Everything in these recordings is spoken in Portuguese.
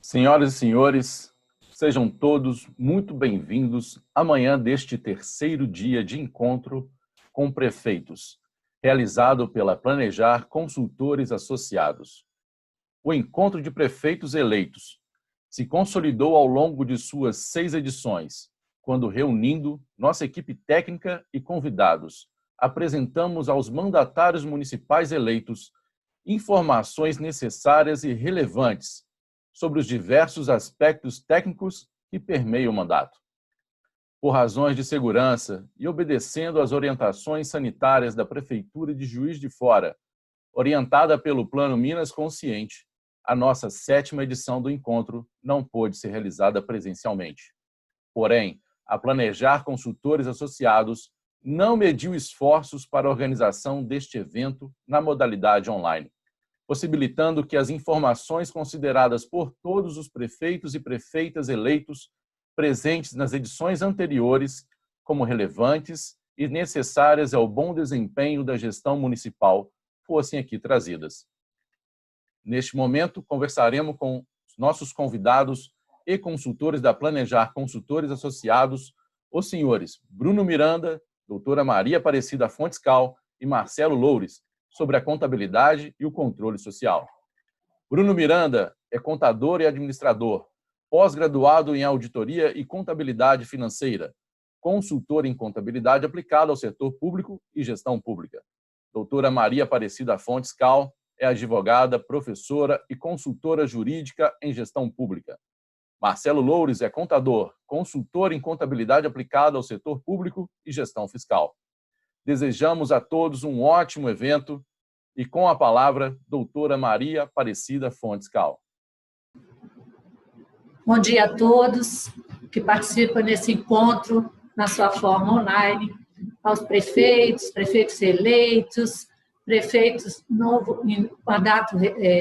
Senhoras e senhores, sejam todos muito bem-vindos amanhã deste terceiro dia de encontro com prefeitos, realizado pela Planejar Consultores Associados. O encontro de prefeitos eleitos se consolidou ao longo de suas 6 edições, quando, reunindo nossa equipe técnica e convidados, apresentamos aos mandatários municipais eleitos informações necessárias e relevantes sobre os diversos aspectos técnicos que permeiam o mandato. Por razões de segurança e obedecendo às orientações sanitárias da Prefeitura de Juiz de Fora, orientada pelo Plano Minas Consciente, a nossa 7ª edição do encontro não pôde ser realizada presencialmente. Porém, a Planejar Consultores Associados não mediu esforços para a organização deste evento na modalidade online, possibilitando que as informações consideradas por todos os prefeitos e prefeitas eleitos presentes nas edições anteriores como relevantes e necessárias ao bom desempenho da gestão municipal fossem aqui trazidas. Neste momento, conversaremos com os nossos convidados e consultores da Planejar Consultores Associados, os senhores Bruno Miranda, doutora Maria Aparecida Fontes Cal e Marcelo Loures, sobre a contabilidade e o controle social. Bruno Miranda é contador e administrador, pós-graduado em auditoria e contabilidade financeira, consultor em contabilidade aplicada ao setor público e gestão pública. Doutora Maria Aparecida Fontes Cal é advogada, professora e consultora jurídica em gestão pública. Marcelo Loures é contador, consultor em contabilidade aplicada ao setor público e gestão fiscal. Desejamos a todos um ótimo evento e, com a palavra, doutora Maria Aparecida Fontes Cal. Bom dia a todos que participam desse encontro na sua forma online, aos prefeitos eleitos, prefeitos novo em mandato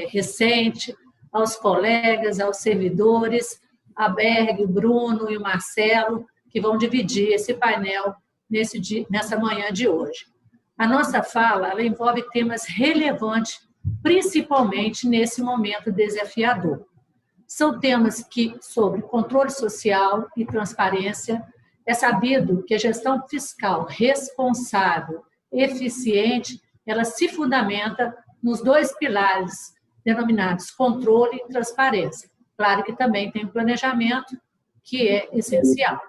recente, aos colegas, aos servidores, a Berg, o Bruno e o Marcelo, que vão dividir esse painel nessa manhã de hoje. A nossa fala ela envolve temas relevantes, principalmente nesse momento desafiador. São temas sobre controle social e transparência. É sabido que a gestão fiscal responsável, eficiente, ela se fundamenta nos 2 pilares denominados controle e transparência. Claro que também tem o planejamento, que é essencial.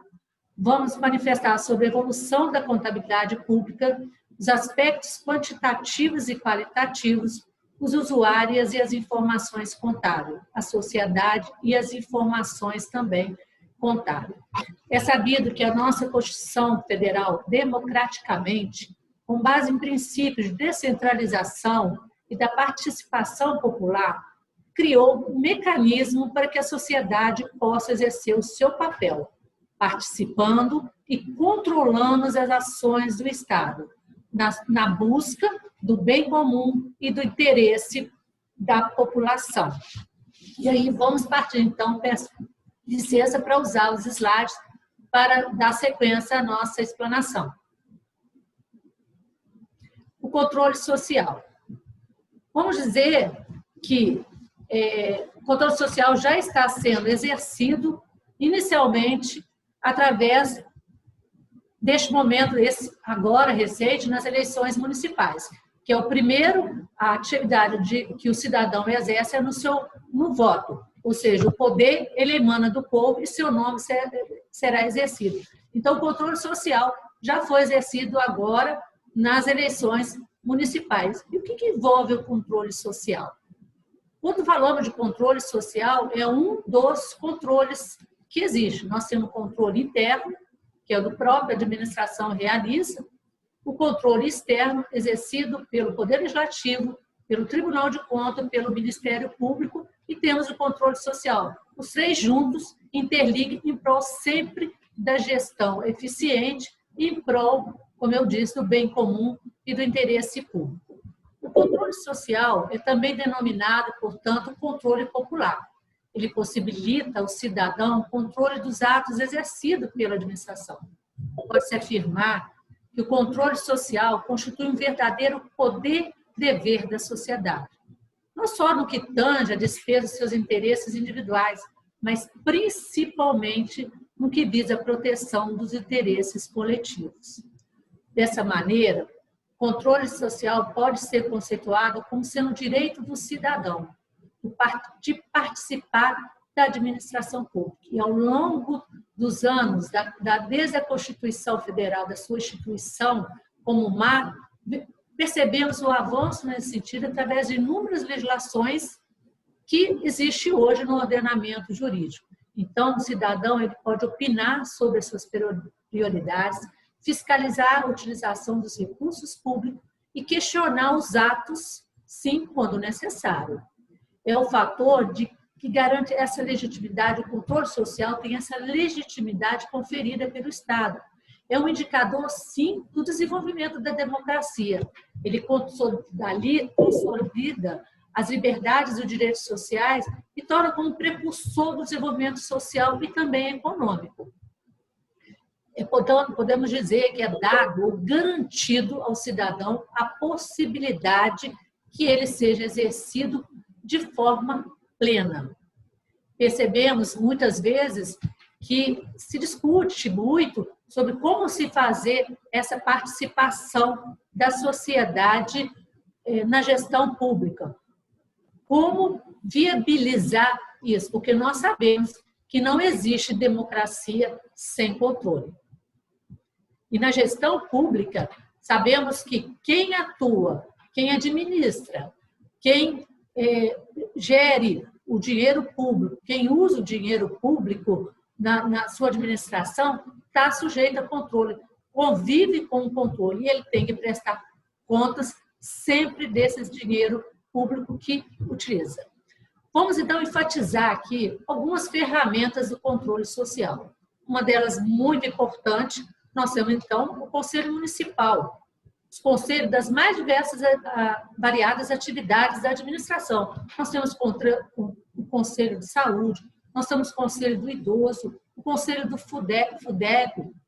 Vamos manifestar sobre a evolução da contabilidade pública, os aspectos quantitativos e qualitativos, os usuários e as informações contábeis, a sociedade e as informações também contábeis. É sabido que a nossa Constituição Federal, democraticamente, com base em princípios de descentralização e da participação popular, criou um mecanismo para que a sociedade possa exercer o seu papel, participando e controlando as ações do Estado, na busca do bem comum e do interesse da população. E aí vamos partir, então, peço licença para usar os slides para dar sequência à nossa explanação. O controle social. Vamos dizer que o controle social já está sendo exercido inicialmente através deste momento, agora recente, nas eleições municipais, que é a atividade que o cidadão exerce é no voto, ou seja, o poder ele emana do povo e seu nome será exercido. Então, o controle social já foi exercido agora nas eleições municipais. E o que envolve o controle social? Quando falamos de controle social, é um dos controles que existe. Nós temos o controle interno, que é o do próprio administração realiza, o controle externo exercido pelo Poder Legislativo, pelo Tribunal de Contas, pelo Ministério Público, e temos o controle social. Os 3 juntos interligam em prol sempre da gestão eficiente e em prol, como eu disse, do bem comum e do interesse público. O controle social é também denominado, portanto, controle popular. Ele possibilita ao cidadão o controle dos atos exercidos pela administração. Pode-se afirmar que o controle social constitui um verdadeiro poder-dever da sociedade. não só no que tange a defesa dos seus interesses individuais, mas principalmente no que visa a proteção dos interesses coletivos. Dessa maneira, o controle social pode ser conceituado como sendo o direito do cidadão de participar da administração pública. E ao longo dos anos, desde a Constituição Federal, da sua instituição como marco, percebemos o avanço nesse sentido através de inúmeras legislações que existe hoje no ordenamento jurídico. Então, o cidadão ele pode opinar sobre as suas prioridades, fiscalizar a utilização dos recursos públicos e questionar os atos, sim, quando necessário. É o fator que garante essa legitimidade, o controle social tem essa legitimidade conferida pelo Estado. É um indicador, sim, do desenvolvimento da democracia. Ele consolida as liberdades e os direitos sociais e torna como precursor do desenvolvimento social e também econômico. Portanto, podemos dizer que é dado ou garantido ao cidadão a possibilidade que ele seja exercido de forma plena. Percebemos muitas vezes que se discute muito sobre como se fazer essa participação da sociedade na gestão pública. Como viabilizar isso? Porque nós sabemos que não existe democracia sem controle. E na gestão pública, sabemos que quem atua, quem administra, quem gere o dinheiro público, quem usa o dinheiro público na sua administração, está sujeito a controle, convive com o controle e ele tem que prestar contas sempre desse dinheiro público que utiliza. Vamos, então, enfatizar aqui algumas ferramentas do controle social. Uma delas muito importante, nós temos, então, o Conselho Municipal, os conselhos das mais diversas, variadas atividades da administração. Nós temos o Conselho de Saúde, nós temos o Conselho do Idoso, o Conselho do FUDEP,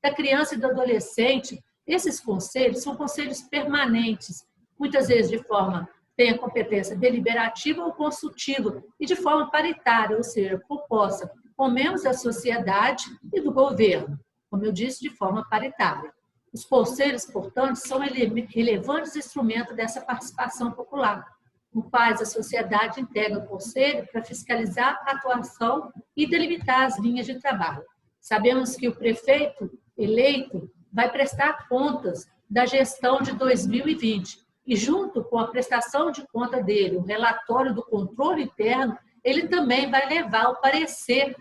da Criança e do Adolescente. Esses conselhos são conselhos permanentes, muitas vezes de forma tem a competência deliberativa ou consultiva e de forma paritária, ou seja, composta com membros da sociedade e do governo, como eu disse, de forma paritária. Os conselhos, portanto, são relevantes instrumentos dessa participação popular, no quais a sociedade integra o conselho para fiscalizar a atuação e delimitar as linhas de trabalho. Sabemos que o prefeito eleito vai prestar contas da gestão de 2020 e, junto com a prestação de conta dele, o relatório do controle interno, ele também vai levar o parecer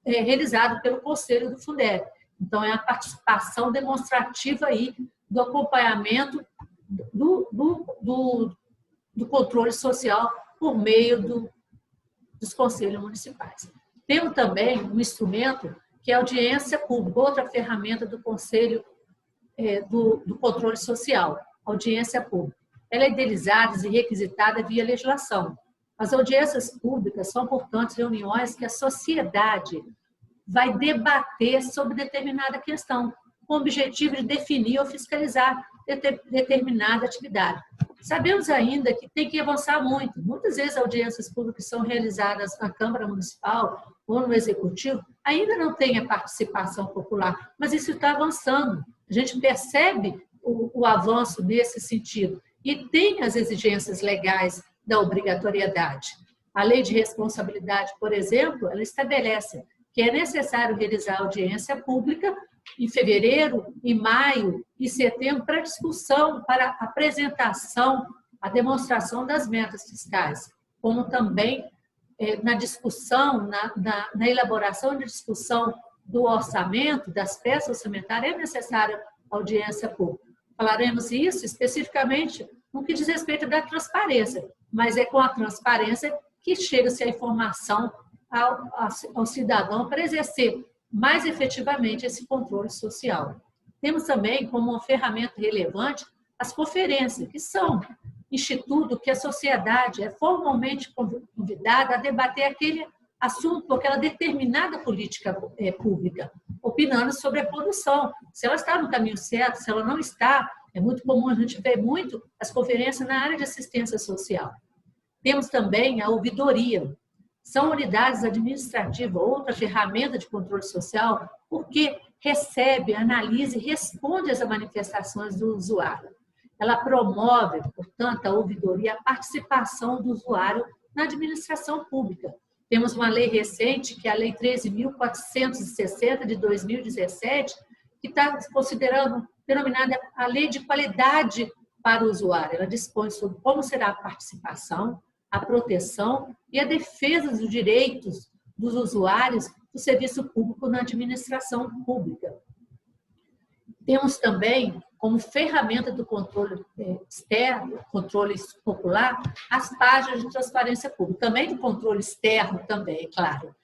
realizado pelo Conselho do FUNDEP. Então, é a participação demonstrativa aí do acompanhamento do controle social por meio dos conselhos municipais. Temos também um instrumento que é a audiência pública, outra ferramenta do Conselho do Controle Social, audiência pública. Ela é idealizada e requisitada via legislação. As audiências públicas são, portanto, reuniões que a sociedade vai debater sobre determinada questão, com o objetivo de definir ou fiscalizar determinada atividade. Sabemos ainda que tem que avançar muito. Muitas vezes audiências públicas são realizadas na Câmara Municipal ou no Executivo, ainda não tem a participação popular, mas isso está avançando. A gente percebe o avanço nesse sentido e tem as exigências legais da obrigatoriedade. A Lei de Responsabilidade, por exemplo, ela estabelece que é necessário realizar audiência pública em fevereiro, em maio e setembro para discussão, para apresentação, a demonstração das metas fiscais, como também na discussão, na elaboração e discussão do orçamento, das peças orçamentárias, é necessária audiência pública. Falaremos isso especificamente no que diz respeito da transparência, mas é com a transparência que chega-se a informação ao cidadão para exercer mais efetivamente esse controle social. Temos também como uma ferramenta relevante as conferências, que são instituto que a sociedade é formalmente convidada a debater aquele assunto, aquela determinada política pública, opinando sobre a condução, se ela está no caminho certo, se ela não está. É muito comum a gente ver muito as conferências na área de assistência social. Temos também a ouvidoria. São unidades administrativas, outra ferramenta de controle social, porque recebe, analisa e responde às manifestações do usuário. Ela promove, portanto, a ouvidoria, a participação do usuário na administração pública. Temos uma lei recente, que é a Lei 13.460, de 2017, que está considerando, denominada a Lei de Qualidade para o Usuário. Ela dispõe sobre como será a participação, a proteção e a defesa dos direitos dos usuários do serviço público na administração pública. Temos também, como ferramenta do controle externo, controle popular, as páginas de transparência pública, também do controle externo também, claro.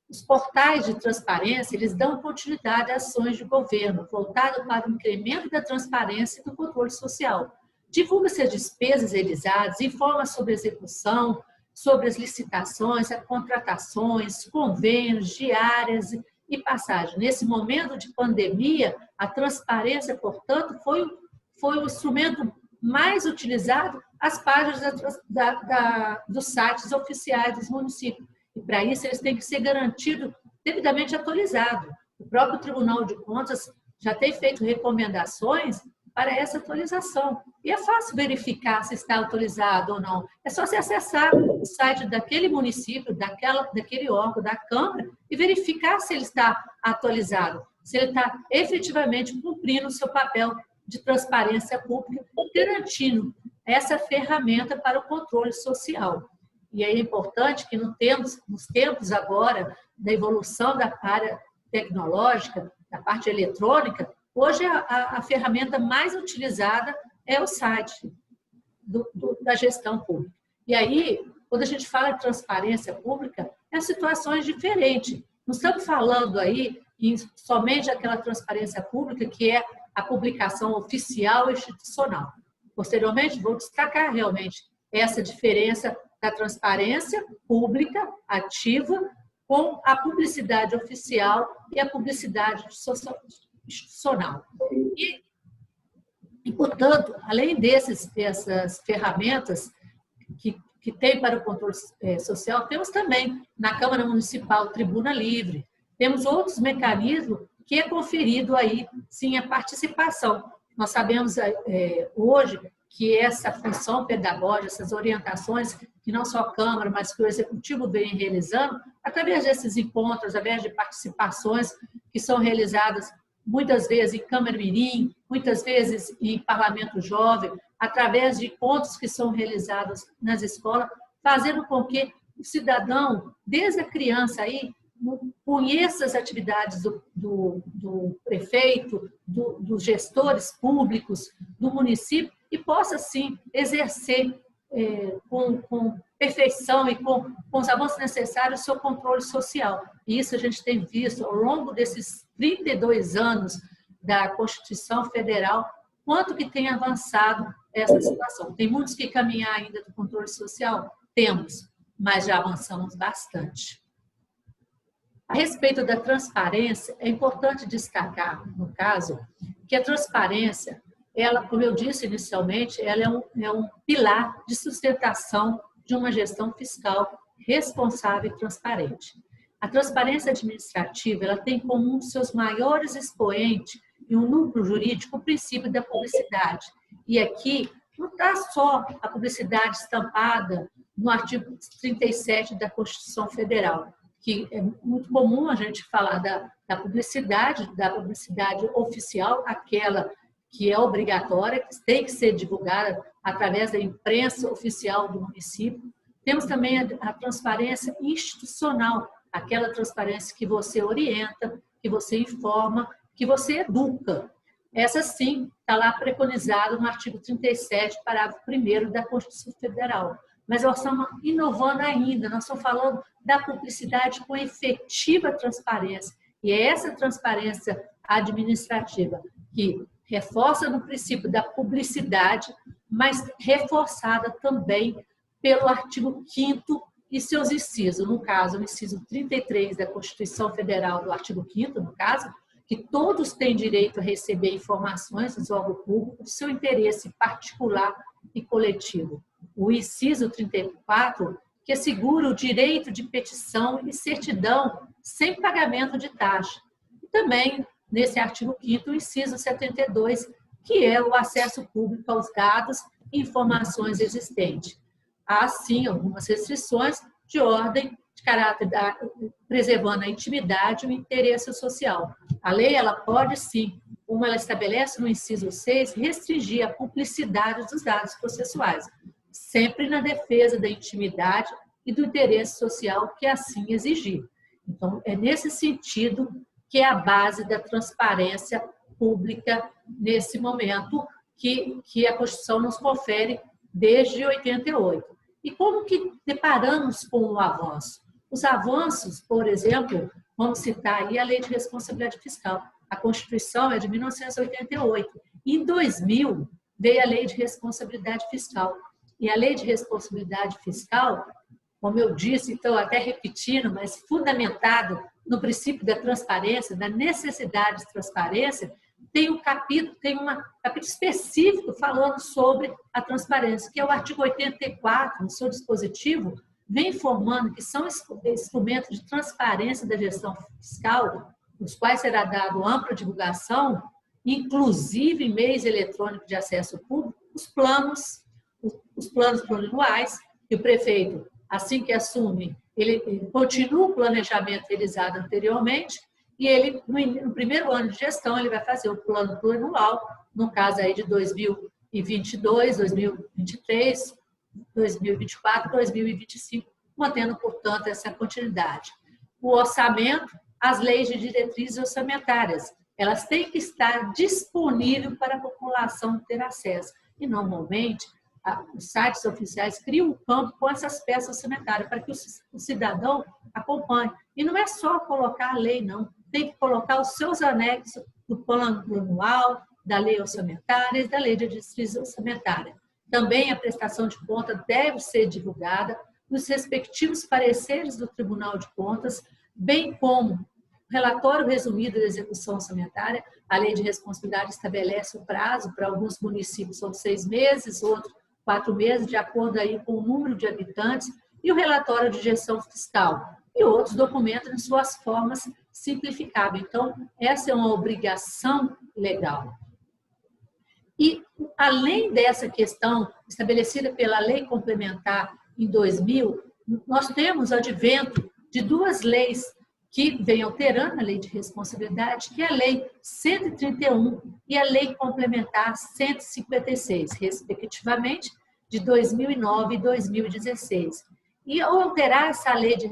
Os portais de transparência, eles dão continuidade a ações de governo, voltado para o incremento da transparência e do controle social. Divulga-se as despesas realizadas, informa sobre a execução, sobre as licitações, as contratações, convênios, diárias e passagem. Nesse momento de pandemia, a transparência, portanto, foi o instrumento mais utilizado, as páginas dos sites oficiais dos municípios. E, para isso, eles têm que ser garantidos, devidamente atualizados. O próprio Tribunal de Contas já tem feito recomendações para essa atualização. E é fácil verificar se está atualizado ou não. É só você acessar o site daquele município, daquele órgão, da Câmara, e verificar se ele está atualizado, se ele está efetivamente cumprindo o seu papel de transparência pública, garantindo essa ferramenta para o controle social. E é importante que nos tempos agora da evolução da área tecnológica, da parte eletrônica, hoje a ferramenta mais utilizada é o site da gestão pública. E aí, quando a gente fala de transparência pública, é situações diferentes. Não estamos falando aí somente aquela transparência pública que é a publicação oficial e institucional. Posteriormente, vou destacar realmente essa diferença da transparência pública ativa com a publicidade oficial e a publicidade institucional. E, portanto, além dessas ferramentas que tem para o controle social, temos também na Câmara Municipal Tribuna Livre, temos outros mecanismos que é conferido aí, sim, a participação. Nós sabemos hoje que essa função pedagógica, essas orientações, que não só a Câmara, mas que o Executivo vem realizando, através desses encontros, através de participações que são realizadas muitas vezes em Câmara Mirim, muitas vezes em Parlamento Jovem, através de encontros que são realizados nas escolas, fazendo com que o cidadão, desde a criança aí, conheça as atividades do prefeito, dos gestores públicos, do município, e possa, sim, exercer com perfeição e com os avanços necessários o seu controle social. E isso a gente tem visto ao longo desses 32 anos da Constituição Federal, quanto que tem avançado essa situação. Tem muitos que caminhar ainda do controle social? Temos, mas já avançamos bastante. A respeito da transparência, é importante destacar, no caso, que a transparência, ela, como eu disse inicialmente, ela é um pilar de sustentação de uma gestão fiscal responsável e transparente. A transparência administrativa, ela tem como um dos seus maiores expoentes e um núcleo jurídico o princípio da publicidade. E aqui não está só a publicidade estampada no artigo 37 da Constituição Federal, que é muito comum a gente falar da publicidade oficial, aquela que é obrigatória, que tem que ser divulgada através da imprensa oficial do município. Temos também a transparência institucional, aquela transparência que você orienta, que você informa, que você educa. Essa sim está lá preconizada no artigo 37, parágrafo 1º da Constituição Federal. Mas nós estamos inovando ainda, nós estamos falando da publicidade com efetiva transparência. E é essa transparência administrativa que reforça no princípio da publicidade, mas reforçada também pelo artigo 5º e seus incisos. No caso, o inciso 33 da Constituição Federal, do artigo 5º, no caso, que todos têm direito a receber informações dos órgãos públicos do seu interesse particular e coletivo. o inciso 34, que assegura o direito de petição e certidão sem pagamento de taxa. E também, nesse artigo 5º, o inciso 72, que é o acesso público aos dados e informações existentes. Há, sim, algumas restrições de ordem de caráter preservando a intimidade e o interesse social. A lei, ela pode, sim, como ela estabelece no inciso 6, restringir a publicidade dos dados processuais, sempre na defesa da intimidade e do interesse social que assim exigir. Então, é nesse sentido que é a base da transparência pública nesse momento que a Constituição nos confere desde 88. E como que deparamos com o avanço? Os avanços, por exemplo, vamos citar aí a Lei de Responsabilidade Fiscal. A Constituição é de 1988. Em 2000, veio a Lei de Responsabilidade Fiscal. E a Lei de Responsabilidade Fiscal, como eu disse, então, até repetindo, mas fundamentado no princípio da transparência, da necessidade de transparência, tem um capítulo específico falando sobre a transparência, que é o artigo 84, no seu dispositivo, vem informando que são instrumentos de transparência da gestão fiscal, os quais será dado ampla divulgação, inclusive em meios eletrônicos de acesso público, os planos plurianuais, que o prefeito, assim que assume, ele continua o planejamento realizado anteriormente, e ele, no primeiro ano de gestão, ele vai fazer o plano plurianual, no caso aí de 2022, 2023, 2024, 2025, mantendo, portanto, essa continuidade. O orçamento, as leis de diretrizes orçamentárias, elas têm que estar disponíveis para a população ter acesso. E, normalmente, os sites oficiais criam um campo com essas peças orçamentárias para que o cidadão acompanhe. E não é só colocar a lei, não. Tem que colocar os seus anexos do plano anual, da lei orçamentária e da lei de diretrizes orçamentária. Também a prestação de conta deve ser divulgada nos respectivos pareceres do Tribunal de Contas, bem como o relatório resumido da execução orçamentária. A lei de responsabilidade estabelece o prazo para alguns municípios, são 6 meses, outros 4 meses, de acordo aí com o número de habitantes, e o relatório de gestão fiscal, e outros documentos em suas formas simplificáveis. Então, essa é uma obrigação legal. E, além dessa questão estabelecida pela Lei Complementar em 2000, nós temos o advento de 2 leis que vêm alterando a Lei de Responsabilidade, que é a Lei 131 e a Lei Complementar 156, respectivamente, de 2009 e 2016. E ao alterar essa lei de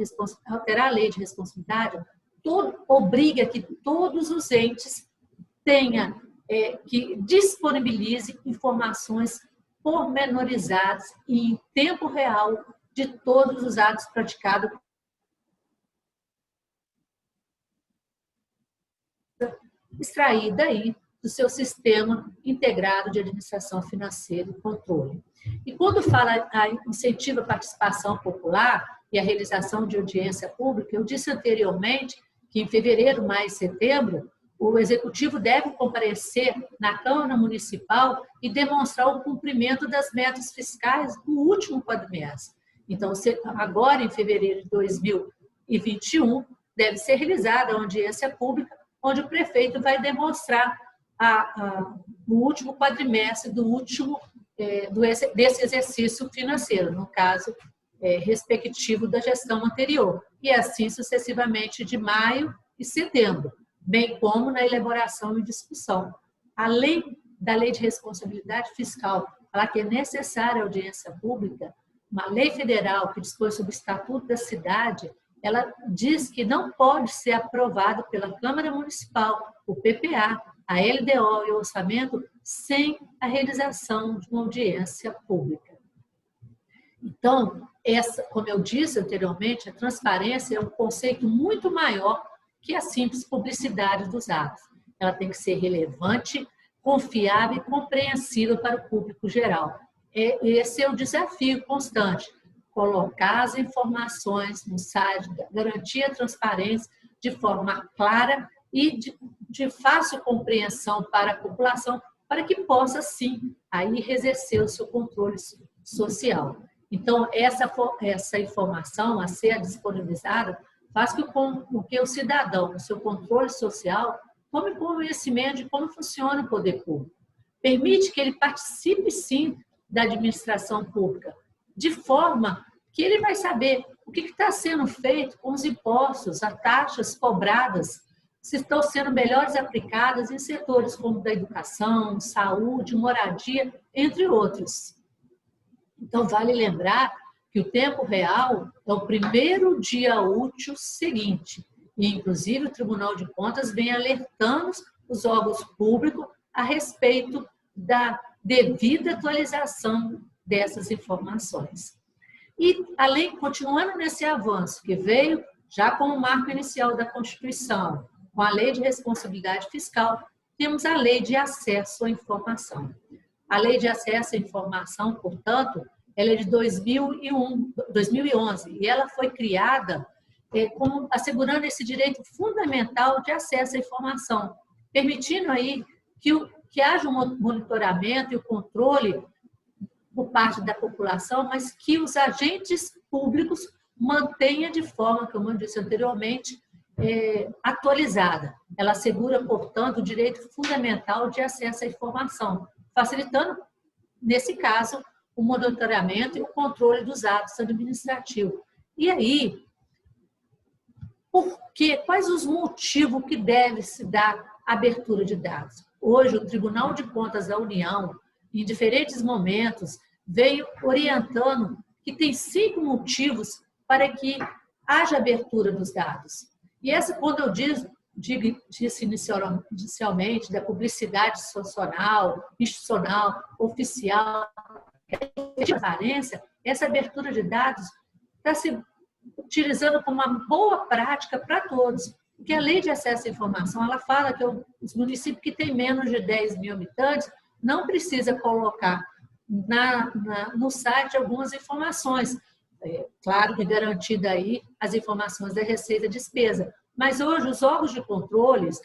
alterar a Lei de Responsabilidade, obriga que todos os entes tenham que disponibilize informações pormenorizadas e em tempo real de todos os atos praticados extrair daí do seu sistema integrado de administração financeira e controle. E quando fala a incentivo à participação popular e a realização de audiência pública, eu disse anteriormente que em fevereiro, maio e setembro, o Executivo deve comparecer na Câmara Municipal e demonstrar o cumprimento das metas fiscais do último quadrimestre. Então, agora, em fevereiro de 2021, deve ser realizada a audiência pública, onde o prefeito vai demonstrar o último quadrimestre desse exercício financeiro, no caso, respectivo da gestão anterior, e assim sucessivamente de maio e setembro, bem como na elaboração e discussão. Além da Lei de Responsabilidade Fiscal, falar que é necessária a audiência pública, uma lei federal que dispõe sobre o Estatuto da Cidade, ela diz que não pode ser aprovado pela Câmara Municipal, o PPA, a LDO e o orçamento sem a realização de uma audiência pública. Então, como eu disse anteriormente, a transparência é um conceito muito maior que a simples publicidade dos atos. Ela tem que ser relevante, confiável e compreensível para o público geral. Esse é o desafio constante, colocar as informações no site, garantir a transparência de forma clara e de fácil compreensão para a população, para que possa, sim, aí exercer o seu controle social. Então, essa informação a ser disponibilizada faz com que o cidadão, no seu controle social, tome conhecimento de como funciona o poder público. Permite que ele participe, sim, da administração pública, de forma que ele vai saber o que está sendo feito com os impostos, as taxas cobradas, se estão sendo melhores aplicadas em setores como da educação, saúde, moradia, entre outros. Então, vale lembrar que o tempo real é o primeiro dia útil seguinte. E, inclusive, o Tribunal de Contas vem alertando os órgãos públicos a respeito da devida atualização dessas informações. E, continuando nesse avanço que veio já com o marco inicial da Constituição, com a Lei de Responsabilidade Fiscal, temos a Lei de Acesso à Informação. A Lei de Acesso à Informação, portanto, ela é de 2011 e ela foi criada assegurando esse direito fundamental de acesso à informação, permitindo aí que haja um monitoramento e o controle por parte da população, mas que os agentes públicos mantenham de forma, como eu disse anteriormente, atualizada. Ela assegura, portanto, o direito fundamental de acesso à informação, facilitando, nesse caso, o monitoramento e o controle dos atos administrativos. E aí, quais os motivos que deve se dar abertura de dados? Hoje, o Tribunal de Contas da União, em diferentes momentos, veio orientando que tem 5 motivos para que haja abertura dos dados. E quando eu disse inicialmente da publicidade institucional, oficial, transparência, essa abertura de dados está se utilizando como uma boa prática para todos. Porque a Lei de Acesso à Informação, ela fala que os municípios que têm menos de 10 mil habitantes não precisa colocar no site algumas informações. Claro que garantida aí as informações da receita e despesa. Mas hoje os órgãos de controles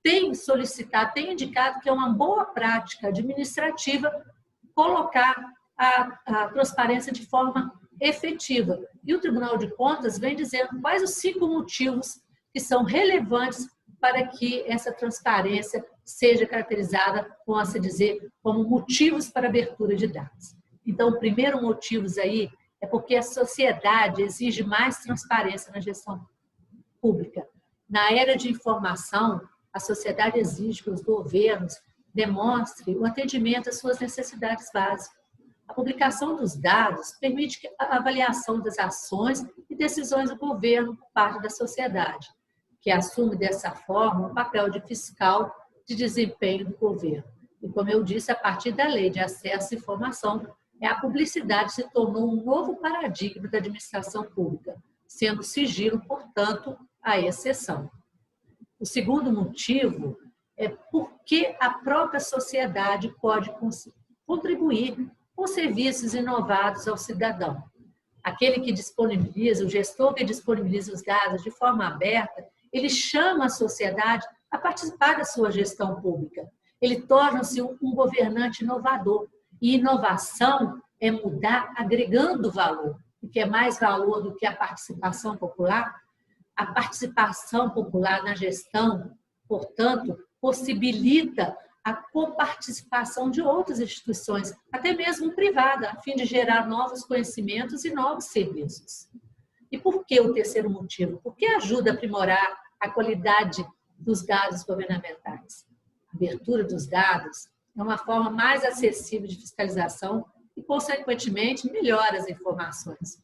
têm solicitado, têm indicado que é uma boa prática administrativa colocar a transparência de forma efetiva. E o Tribunal de Contas vem dizendo quais os 5 motivos que são relevantes para que essa transparência seja caracterizada, como dizer, como motivos para abertura de dados. Então, o primeiro motivo aí é porque a sociedade exige mais transparência na gestão pública. Na era de informação, a sociedade exige que os governos demonstrem o atendimento às suas necessidades básicas. A publicação dos dados permite a avaliação das ações e decisões do governo por parte da sociedade, que assume dessa forma o papel de fiscal de desempenho do governo. E como eu disse, a partir da Lei de Acesso à Informação, a publicidade se tornou um novo paradigma da administração pública, sendo o sigilo, portanto, a exceção. O segundo motivo é porque a própria sociedade pode contribuir com serviços inovados ao cidadão. Aquele que disponibiliza, o gestor que disponibiliza os dados de forma aberta, ele chama a sociedade a participar da sua gestão pública. Ele torna-se um governante inovador. E inovação é mudar agregando valor. O que é mais valor do que a participação popular? A participação popular na gestão, portanto, possibilita a coparticipação de outras instituições, até mesmo privada, a fim de gerar novos conhecimentos e novos serviços. E por que o terceiro motivo? Porque ajuda a aprimorar a qualidade dos dados governamentais. A abertura dos dados é uma forma mais acessível de fiscalização e, consequentemente, melhora as informações.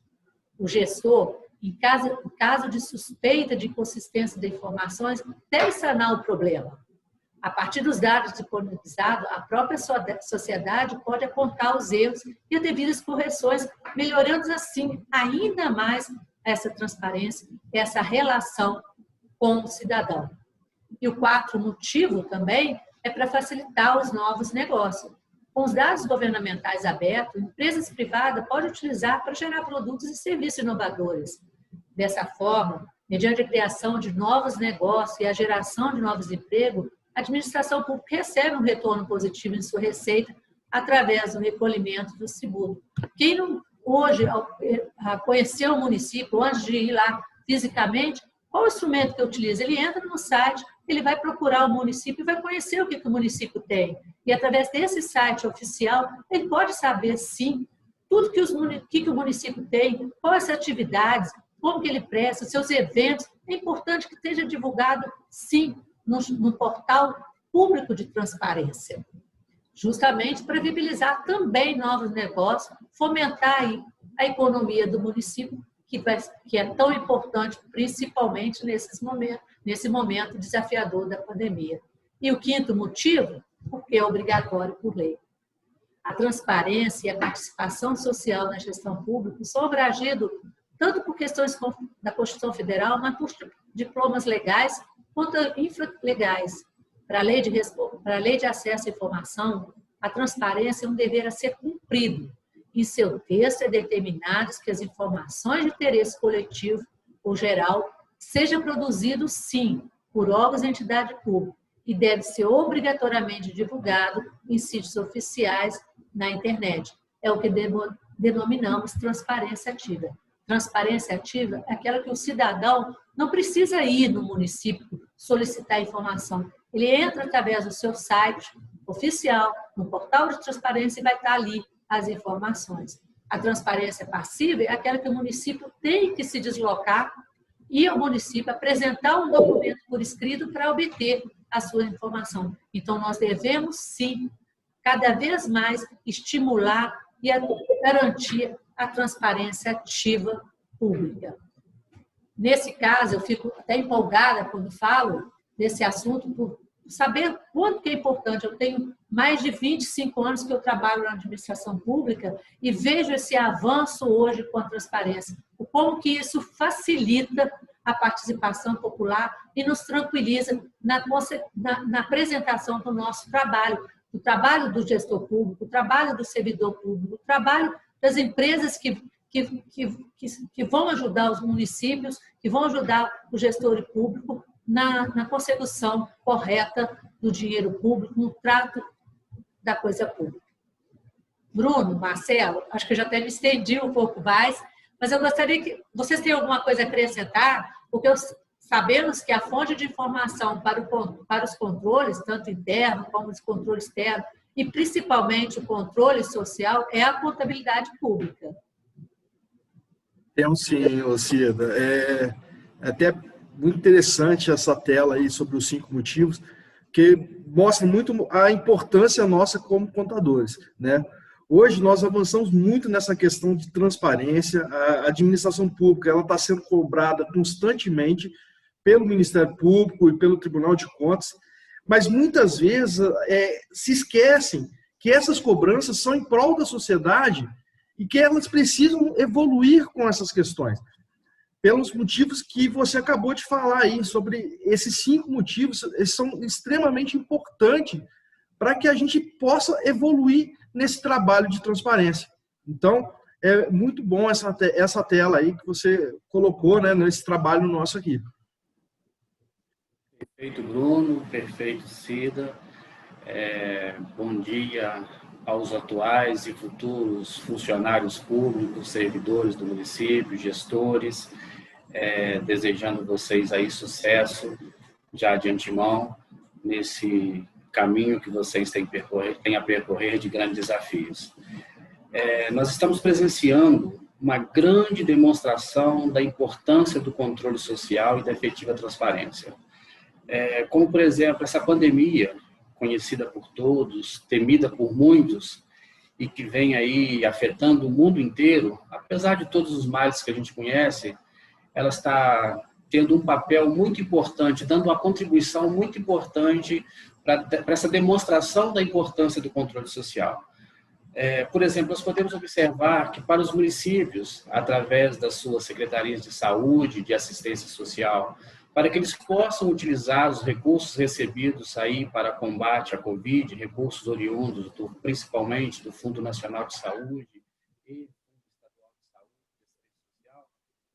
O gestor, em caso de suspeita de inconsistência de informações, deve sanar o problema. A partir dos dados disponibilizados, a própria sociedade pode apontar os erros e as devidas correções, melhorando assim ainda mais essa transparência, essa relação com o cidadão. E o quarto motivo também é para facilitar os novos negócios. Com os dados governamentais abertos, empresas privadas podem utilizar para gerar produtos e serviços inovadores. Dessa forma, mediante a criação de novos negócios e a geração de novos empregos, a administração pública recebe um retorno positivo em sua receita através do recolhimento do tributo. Quem não, hoje, conheceu o município, antes de ir lá fisicamente, qual o instrumento que utiliza? Ele entra no site, ele vai procurar o município e vai conhecer o que o município tem. E, através desse site oficial, ele pode saber, sim, tudo que o município tem, quais as atividades, como que ele presta, seus eventos. É importante que esteja divulgado, sim, no portal público de transparência, justamente para viabilizar também novos negócios, fomentar aí a economia do município, que é tão importante, principalmente nesse momento desafiador da pandemia. E o quinto motivo, porque é obrigatório por lei. A transparência e a participação social na gestão pública são abrangidos tanto por questões da Constituição Federal, mas por diplomas legais quanto infralegais. Para a lei de acesso à informação, a transparência é um dever a ser cumprido. Em seu texto é determinado que as informações de interesse coletivo ou geral sejam produzidas, sim, por órgãos e entidades públicas e deve ser obrigatoriamente divulgado em sítios oficiais na internet. É o que denominamos transparência ativa. Transparência ativa é aquela que o cidadão não precisa ir no município solicitar informação. Ele entra através do seu site oficial, no portal de transparência, e vai estar ali as informações. A transparência passiva é aquela que o município tem que se deslocar e ao município apresentar um documento por escrito para obter a sua informação. Então, nós devemos, sim, cada vez mais estimular e garantir a transparência ativa pública. Nesse caso, eu fico até empolgada quando falo desse assunto, por saber quanto que é importante. Eu tenho mais de 25 anos que eu trabalho na administração pública e vejo esse avanço hoje com a transparência. Como que isso facilita a participação popular e nos tranquiliza na apresentação do nosso trabalho, o trabalho do gestor público, o trabalho do servidor público, o trabalho das empresas que vão ajudar os municípios, que vão ajudar o gestor público na consecução correta do dinheiro público, no trato da coisa pública. Bruno, Marcelo, acho que eu já até me estendi um pouco mais, mas eu gostaria que vocês tenham alguma coisa a acrescentar, porque sabemos que a fonte de informação para os controles, tanto interno como os controles externos, e principalmente o controle social, é a contabilidade pública. Temos sim, Cida. É até muito interessante essa tela aí sobre os 5 motivos, que mostra muito a importância nossa como contadores, né? Hoje nós avançamos muito nessa questão de transparência. A administração pública ela está sendo cobrada constantemente pelo Ministério Público e pelo Tribunal de Contas, mas muitas vezes se esquecem que essas cobranças são em prol da sociedade e que elas precisam evoluir com essas questões. Pelos motivos que você acabou de falar aí, sobre esses 5 motivos, eles são extremamente importantes para que a gente possa evoluir nesse trabalho de transparência. Então, é muito bom essa tela aí que você colocou, né, nesse trabalho nosso aqui. Perfeito, Bruno. Perfeito, Cida. Bom dia aos atuais e futuros funcionários públicos, servidores do município, gestores, desejando vocês aí sucesso já de antemão nesse caminho que vocês têm a percorrer de grandes desafios. Nós estamos presenciando uma grande demonstração da importância do controle social e da efetiva transparência. Como, por exemplo, essa pandemia, conhecida por todos, temida por muitos, e que vem aí afetando o mundo inteiro, apesar de todos os males que a gente conhece, ela está tendo um papel muito importante, dando uma contribuição muito importante para essa demonstração da importância do controle social. Por exemplo, nós podemos observar que para os municípios, através das suas secretarias de saúde, de assistência social, para que eles possam utilizar os recursos recebidos aí para combate à Covid, recursos oriundos principalmente do Fundo Nacional de Saúde e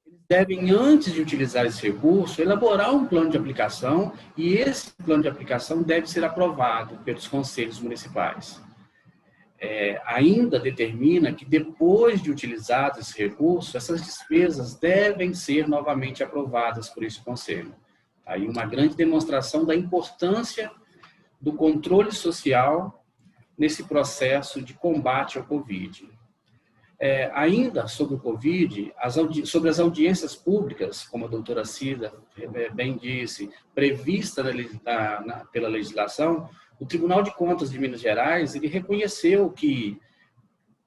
eles devem, antes de utilizar esse recurso, elaborar um plano de aplicação e esse plano de aplicação deve ser aprovado pelos conselhos municipais. ainda determina que, depois de utilizado esse recurso, essas despesas devem ser novamente aprovadas por esse Conselho. Aí uma grande demonstração da importância do controle social nesse processo de combate ao Covid. Ainda sobre o Covid, sobre as audiências públicas, como a doutora Cida bem disse, prevista pela legislação, o Tribunal de Contas de Minas Gerais ele reconheceu que,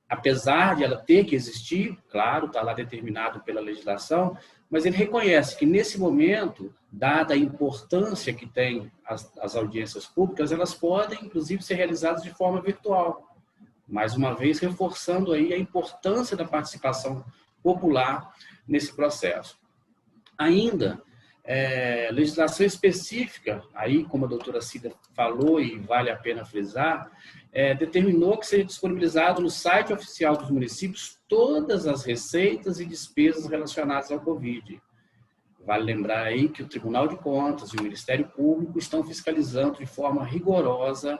apesar de ela ter que existir, claro, está lá determinado pela legislação, mas ele reconhece que, nesse momento, dada a importância que tem as audiências públicas, elas podem, inclusive, ser realizadas de forma virtual. Mais uma vez, reforçando aí a importância da participação popular nesse processo. Ainda, legislação específica, aí, como a doutora Cida falou e vale a pena frisar, determinou que seja disponibilizado no site oficial dos municípios todas as receitas e despesas relacionadas ao Covid. Vale lembrar aí que o Tribunal de Contas e o Ministério Público estão fiscalizando de forma rigorosa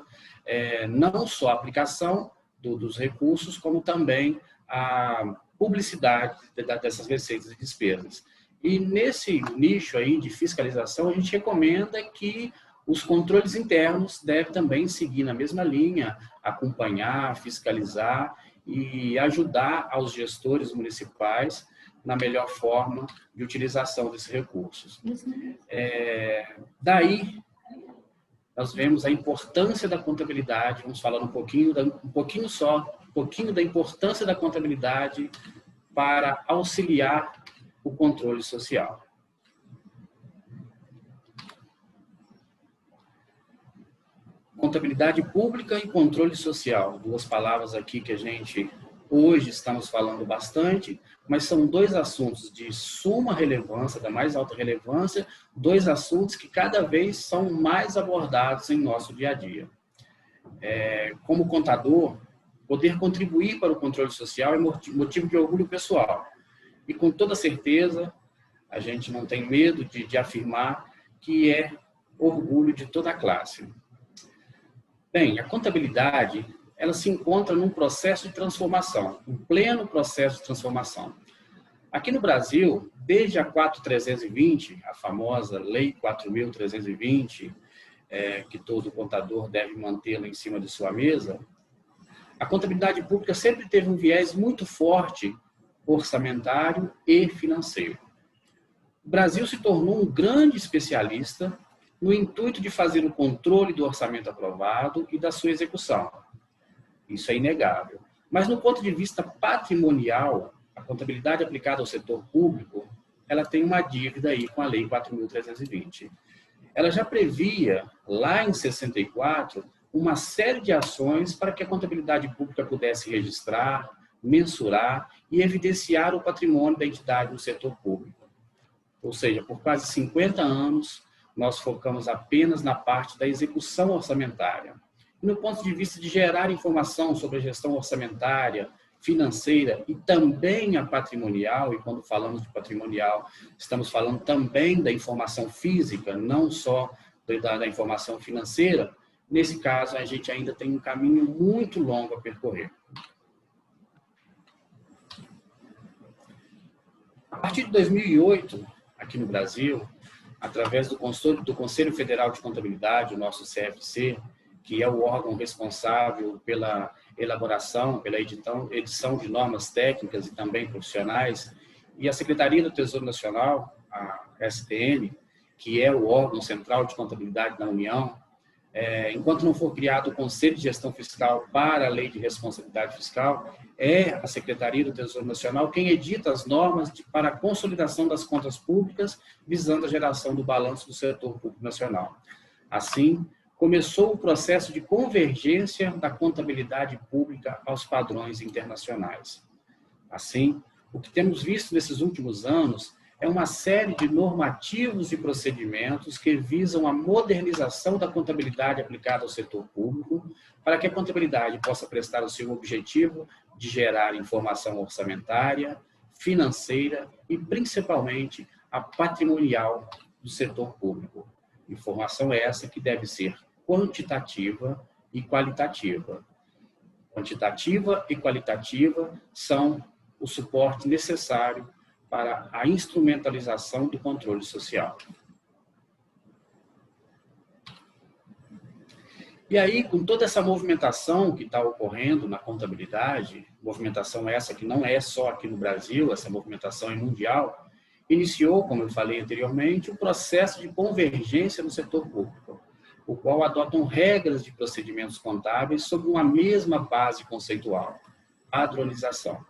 não só a aplicação dos recursos, como também a publicidade dessas receitas e despesas. E nesse nicho aí de fiscalização, a gente recomenda que os controles internos devem também seguir na mesma linha, acompanhar, fiscalizar e ajudar aos gestores municipais na melhor forma de utilização desses recursos. Daí, nós vemos a importância da contabilidade, vamos falar um pouquinho da importância da contabilidade para auxiliar o controle social. Contabilidade pública e controle social, duas palavras aqui que a gente hoje estamos falando bastante, mas são dois assuntos de suma relevância, da mais alta relevância, dois assuntos que cada vez são mais abordados em nosso dia a dia. Como contador, poder contribuir para o controle social é motivo de orgulho pessoal. E com toda certeza, a gente não tem medo de afirmar que é orgulho de toda a classe. Bem, a contabilidade, ela se encontra num processo de transformação, um pleno processo de transformação. Aqui no Brasil, desde a 4.320, a famosa Lei 4.320, que todo contador deve mantê-la em cima de sua mesa, a contabilidade pública sempre teve um viés muito forte orçamentário e financeiro. O Brasil se tornou um grande especialista no intuito de fazer o controle do orçamento aprovado e da sua execução. Isso é inegável. Mas, no ponto de vista patrimonial, a contabilidade aplicada ao setor público, ela tem uma dívida aí com a Lei 4.320. Ela já previa, lá em 64, uma série de ações para que a contabilidade pública pudesse registrar, mensurar e evidenciar o patrimônio da entidade no setor público. Ou seja, por quase 50 anos, nós focamos apenas na parte da execução orçamentária. E no ponto de vista de gerar informação sobre a gestão orçamentária, financeira e também a patrimonial, e quando falamos de patrimonial, estamos falando também da informação física, não só da informação financeira, nesse caso a gente ainda tem um caminho muito longo a percorrer. A partir de 2008, aqui no Brasil, através do Conselho Federal de Contabilidade, o nosso CFC, que é o órgão responsável pela elaboração, pela edição de normas técnicas e também profissionais, e a Secretaria do Tesouro Nacional, a STN, que é o órgão central de contabilidade da União, enquanto não for criado o Conselho de Gestão Fiscal para a Lei de Responsabilidade Fiscal, é a Secretaria do Tesouro Nacional quem edita as normas para a consolidação das contas públicas, visando a geração do balanço do setor público nacional. Assim, começou o processo de convergência da contabilidade pública aos padrões internacionais. Assim, o que temos visto nesses últimos anos é uma série de normativos e procedimentos que visam a modernização da contabilidade aplicada ao setor público, para que a contabilidade possa prestar o seu objetivo de gerar informação orçamentária, financeira e, principalmente, a patrimonial do setor público. Informação essa que deve ser quantitativa e qualitativa. quantitativa e qualitativa, são o suporte necessário para a instrumentalização do controle social. E aí, com toda essa movimentação que está ocorrendo na contabilidade, movimentação essa que não é só aqui no Brasil, essa movimentação é mundial, iniciou, como eu falei anteriormente, um processo de convergência no setor público, o qual adotam regras de procedimentos contábeis sobre uma mesma base conceitual, padronização,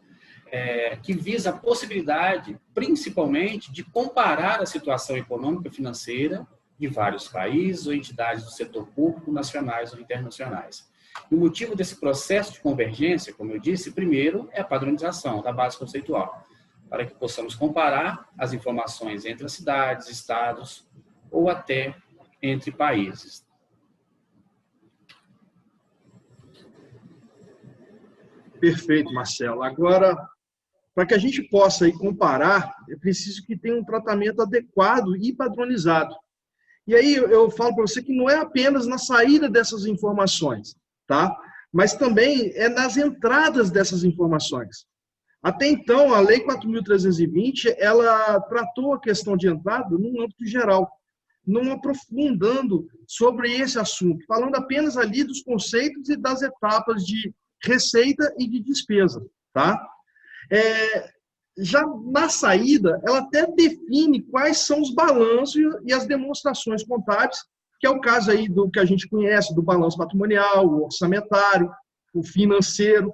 que visa a possibilidade, principalmente, de comparar a situação econômica e financeira de vários países ou entidades do setor público, nacionais ou internacionais. E o motivo desse processo de convergência, como eu disse, primeiro é a padronização da base conceitual, para que possamos comparar as informações entre as cidades, estados ou até entre países. Perfeito, Marcelo. Agora, para que a gente possa aí comparar, é preciso que tenha um tratamento adequado e padronizado. E aí eu falo para você que não é apenas na saída dessas informações, tá? Mas também é nas entradas dessas informações. Até então, a Lei 4.320, ela tratou a questão de entrada num âmbito geral, não aprofundando sobre esse assunto, falando apenas ali dos conceitos e das etapas de receita e de despesa, tá? Já na saída, ela até define quais são os balanços e as demonstrações contábeis, que é o caso aí do que a gente conhece, do balanço patrimonial, o orçamentário, o financeiro,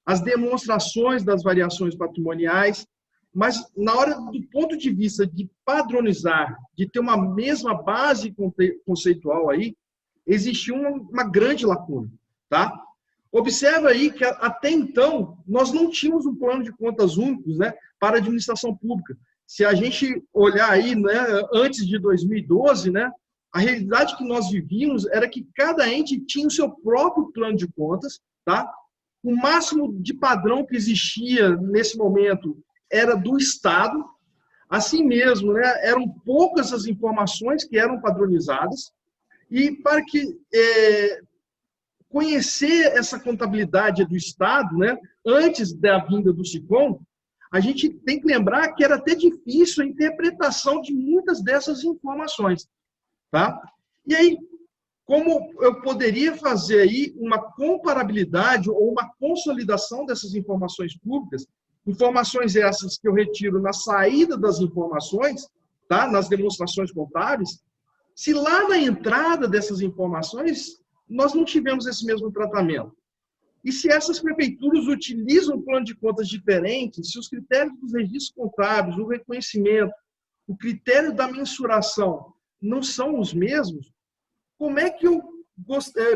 as demonstrações das variações patrimoniais, mas na hora do ponto de vista de padronizar, de ter uma mesma base conceitual aí, existiu uma grande lacuna, tá? Observa aí que até então nós não tínhamos um plano de contas únicos, né, para a administração pública. Se a gente olhar aí, né, antes de 2012, né, a realidade que nós vivíamos era que cada ente tinha o seu próprio plano de contas, tá? O máximo de padrão que existia nesse momento era do Estado. Assim mesmo, né, eram poucas as informações que eram padronizadas. E para que conhecer essa contabilidade do Estado, né, antes da vinda do SICOM, a gente tem que lembrar que era até difícil a interpretação de muitas dessas informações, tá? E aí, como eu poderia fazer aí uma comparabilidade ou uma consolidação dessas informações públicas, informações essas que eu retiro na saída das informações, tá? Nas demonstrações contábeis, se lá na entrada dessas informações nós não tivemos esse mesmo tratamento. E se essas prefeituras utilizam um plano de contas diferente, se os critérios dos registros contábeis, o reconhecimento, o critério da mensuração não são os mesmos, como é que eu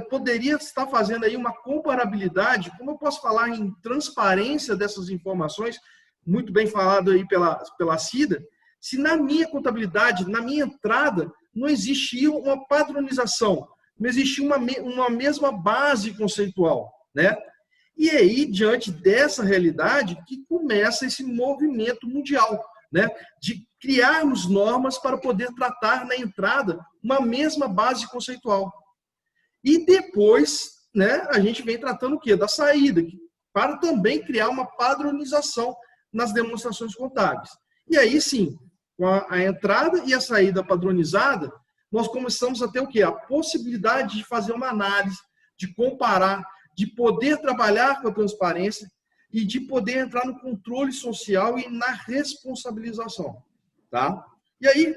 poderia estar fazendo aí uma comparabilidade? Como eu posso falar em transparência dessas informações, muito bem falado aí pela Cida, se na minha contabilidade, na minha entrada, não existia uma padronização, não existia uma mesma base conceitual, né? E aí, diante dessa realidade, que começa esse movimento mundial, né? De criarmos normas para poder tratar na entrada uma mesma base conceitual. E depois, né, a gente vem tratando o quê? Da saída, para também criar uma padronização nas demonstrações contábeis. E aí, sim, com a entrada e a saída padronizada, nós começamos a ter o quê? A possibilidade de fazer uma análise, de comparar, de poder trabalhar com a transparência e de poder entrar no controle social e na responsabilização, tá? E aí,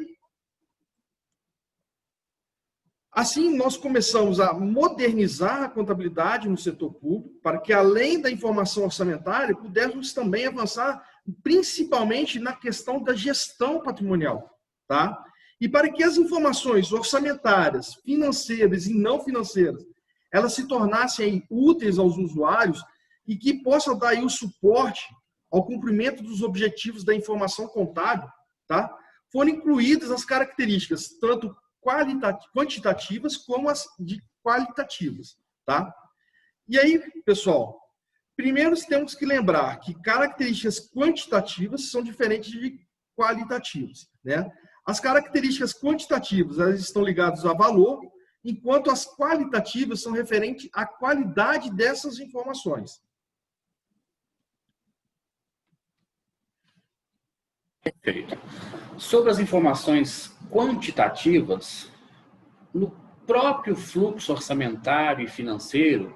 assim, nós começamos a modernizar a contabilidade no setor público para que, além da informação orçamentária, pudéssemos também avançar principalmente na questão da gestão patrimonial, tá? E para que as informações orçamentárias, financeiras e não financeiras, elas se tornassem aí úteis aos usuários e que possam dar aí o suporte ao cumprimento dos objetivos da informação contábil, tá? Foram incluídas as características tanto quantitativas como as qualitativas, tá? E aí, pessoal, primeiro temos que lembrar que características quantitativas são diferentes de qualitativas, né? As características quantitativas, elas estão ligadas a valor, enquanto as qualitativas são referentes à qualidade dessas informações. Perfeito. Sobre as informações quantitativas, no próprio fluxo orçamentário e financeiro,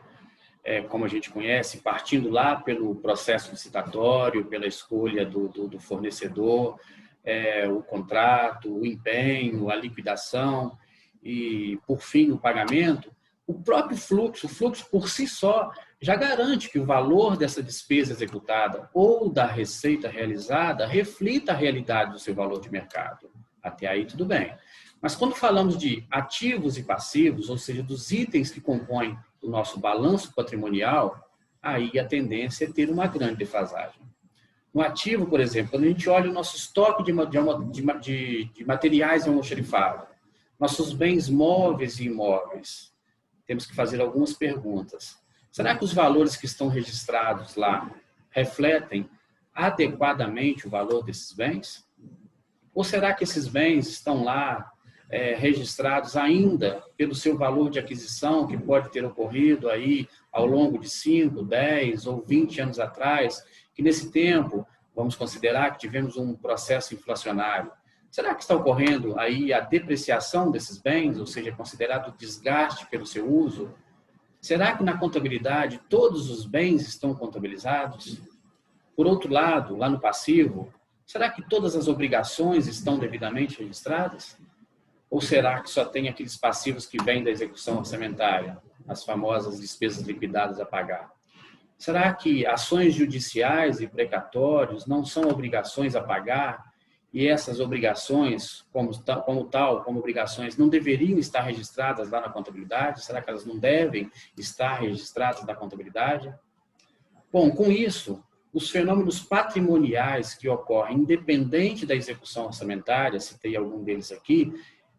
como a gente conhece, partindo lá pelo processo licitatório, pela escolha do fornecedor, o contrato, o empenho, a liquidação e, por fim, o pagamento, o próprio fluxo, o fluxo por si só, já garante que o valor dessa despesa executada ou da receita realizada reflita a realidade do seu valor de mercado. Até aí, tudo bem. Mas quando falamos de ativos e passivos, ou seja, dos itens que compõem o nosso balanço patrimonial, aí a tendência é ter uma grande defasagem. No ativo, por exemplo, quando a gente olha o nosso estoque de materiais não almoxarifados, nossos bens móveis e imóveis, temos que fazer algumas perguntas. Será que os valores que estão registrados lá refletem adequadamente o valor desses bens? Ou será que esses bens estão lá registrados ainda pelo seu valor de aquisição, que pode ter ocorrido aí ao longo de 5, 10 ou 20 anos atrás, que nesse tempo, vamos considerar que tivemos um processo inflacionário. Será que está ocorrendo aí a depreciação desses bens, ou seja, considerado desgaste pelo seu uso? Será que na contabilidade todos os bens estão contabilizados? Por outro lado, lá no passivo, será que todas as obrigações estão devidamente registradas? Ou será que só tem aqueles passivos que vêm da execução orçamentária, as famosas despesas liquidadas a pagar? Será que ações judiciais e precatórios não são obrigações a pagar e essas obrigações, como obrigações, não deveriam estar registradas lá na contabilidade? Será que elas não devem estar registradas na contabilidade? Bom, com isso, os fenômenos patrimoniais que ocorrem independente da execução orçamentária, citei algum deles aqui,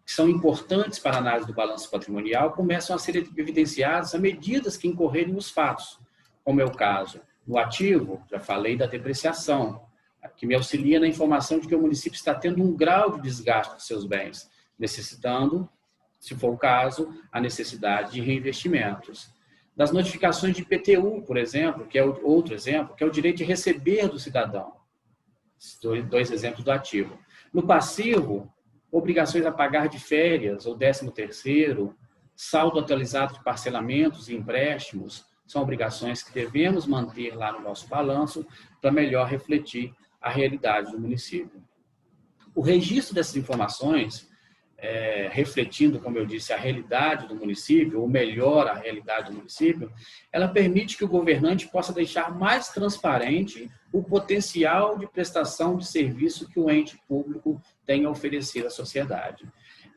que são importantes para a análise do balanço patrimonial, começam a ser evidenciados à medida que incorrerem os fatos, como é o caso no ativo, já falei da depreciação, que me auxilia na informação de que o município está tendo um grau de desgaste dos seus bens, necessitando, se for o caso, a necessidade de reinvestimentos. Das notificações de IPTU, por exemplo, que é outro exemplo, que é o direito de receber do cidadão. Dois exemplos do ativo. No passivo, obrigações a pagar de férias ou 13º, saldo atualizado de parcelamentos e empréstimos, são obrigações que devemos manter lá no nosso balanço para melhor refletir a realidade do município. O registro dessas informações, refletindo, como eu disse, a realidade do município, ou melhor, a realidade do município, ela permite que o governante possa deixar mais transparente o potencial de prestação de serviço que o ente público tem a oferecer à sociedade.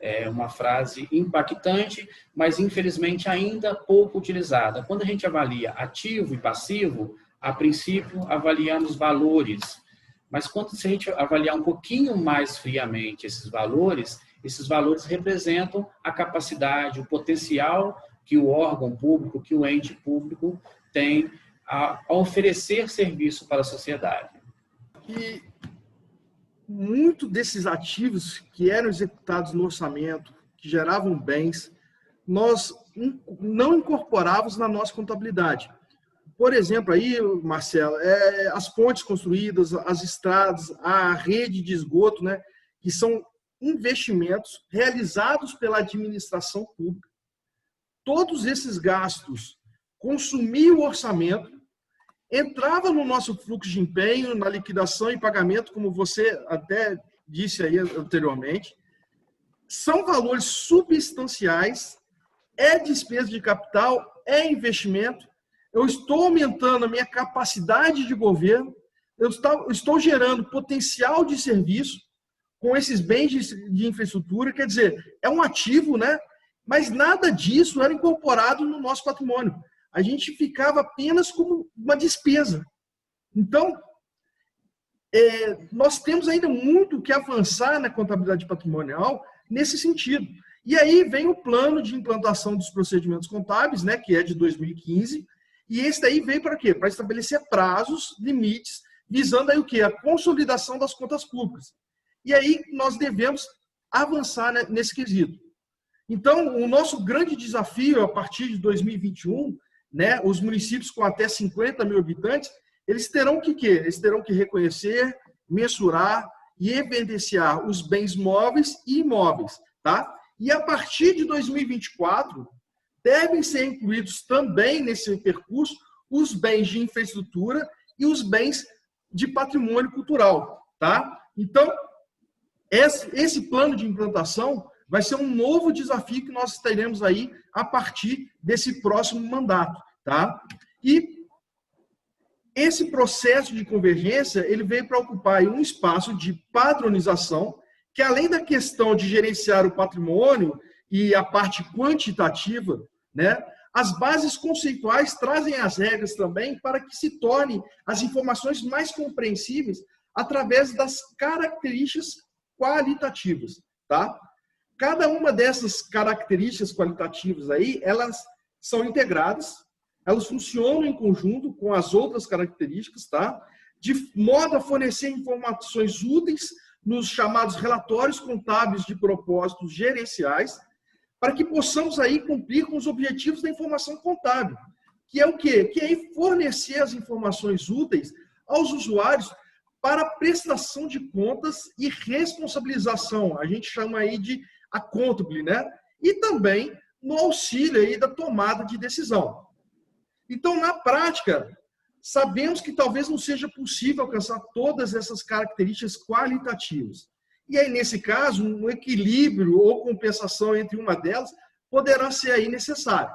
É uma frase impactante, mas infelizmente ainda pouco utilizada. Quando a gente avalia ativo e passivo, a princípio avaliamos valores, mas quando a gente avaliar um pouquinho mais friamente esses valores representam a capacidade, o potencial que o órgão público, que o ente público tem a oferecer serviço para a sociedade. E muito desses ativos que eram executados no orçamento, que geravam bens, nós não incorporávamos na nossa contabilidade. Por exemplo, aí, Marcelo, as pontes construídas, as estradas, a rede de esgoto, né, que são investimentos realizados pela administração pública. Todos esses gastos consumiam o orçamento, entrava no nosso fluxo de empenho, na liquidação e pagamento, como você até disse aí anteriormente. São valores substanciais, é despesa de capital, é investimento. Eu estou aumentando a minha capacidade de governo, eu estou gerando potencial de serviço com esses bens de infraestrutura, quer dizer, é um ativo, né? Mas nada disso era incorporado no nosso patrimônio. A gente ficava apenas como uma despesa. Então, nós temos ainda muito que avançar na contabilidade patrimonial nesse sentido. E aí vem o plano de implantação dos procedimentos contábeis, né, que é de 2015, e esse daí veio para quê? Para estabelecer prazos, limites, visando aí o quê? A consolidação das contas públicas. E aí nós devemos avançar nesse quesito. Então, o nosso grande desafio a partir de 2021, né, os municípios com até 50 mil habitantes, eles terão que quê? Eles terão que reconhecer, mensurar e evidenciar os bens móveis e imóveis, tá? E a partir de 2024, devem ser incluídos também nesse percurso os bens de infraestrutura e os bens de patrimônio cultural, tá? Então, esse plano de implantação vai ser um novo desafio que nós teremos aí a partir desse próximo mandato, tá? E esse processo de convergência, ele veio para ocupar aí um espaço de padronização, que além da questão de gerenciar o patrimônio e a parte quantitativa, né, as bases conceituais trazem as regras também para que se tornem as informações mais compreensíveis através das características qualitativas, tá? Cada uma dessas características qualitativas aí, elas são integradas, elas funcionam em conjunto com as outras características, tá? De modo a fornecer informações úteis nos chamados relatórios contábeis de propósitos gerenciais, para que possamos aí cumprir com os objetivos da informação contábil, que é o quê? Que é fornecer as informações úteis aos usuários para prestação de contas e responsabilização, a gente chama aí de accountability, né? E também no auxílio aí da tomada de decisão. Então, na prática, sabemos que talvez não seja possível alcançar todas essas características qualitativas. E aí, nesse caso, um equilíbrio ou compensação entre uma delas poderá ser aí necessário.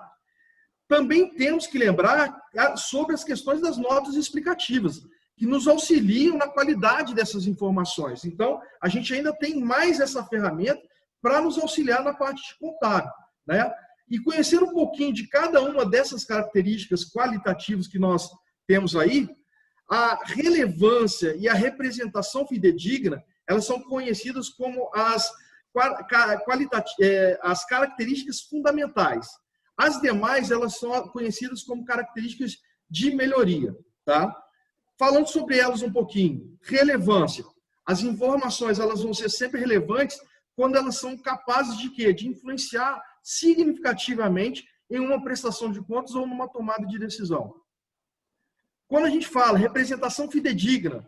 Também temos que lembrar sobre as questões das notas explicativas, que nos auxiliam na qualidade dessas informações. Então, a gente ainda tem mais essa ferramenta para nos auxiliar na parte de contábil, né? E conhecer um pouquinho de cada uma dessas características qualitativas que nós temos aí, a relevância e a representação fidedigna, elas são conhecidas como as características fundamentais. As demais, elas são conhecidas como características de melhoria, tá? Falando sobre elas um pouquinho, relevância. As informações, elas vão ser sempre relevantes quando elas são capazes de quê? De influenciar significativamente em uma prestação de contas ou numa tomada de decisão. Quando a gente fala representação fidedigna,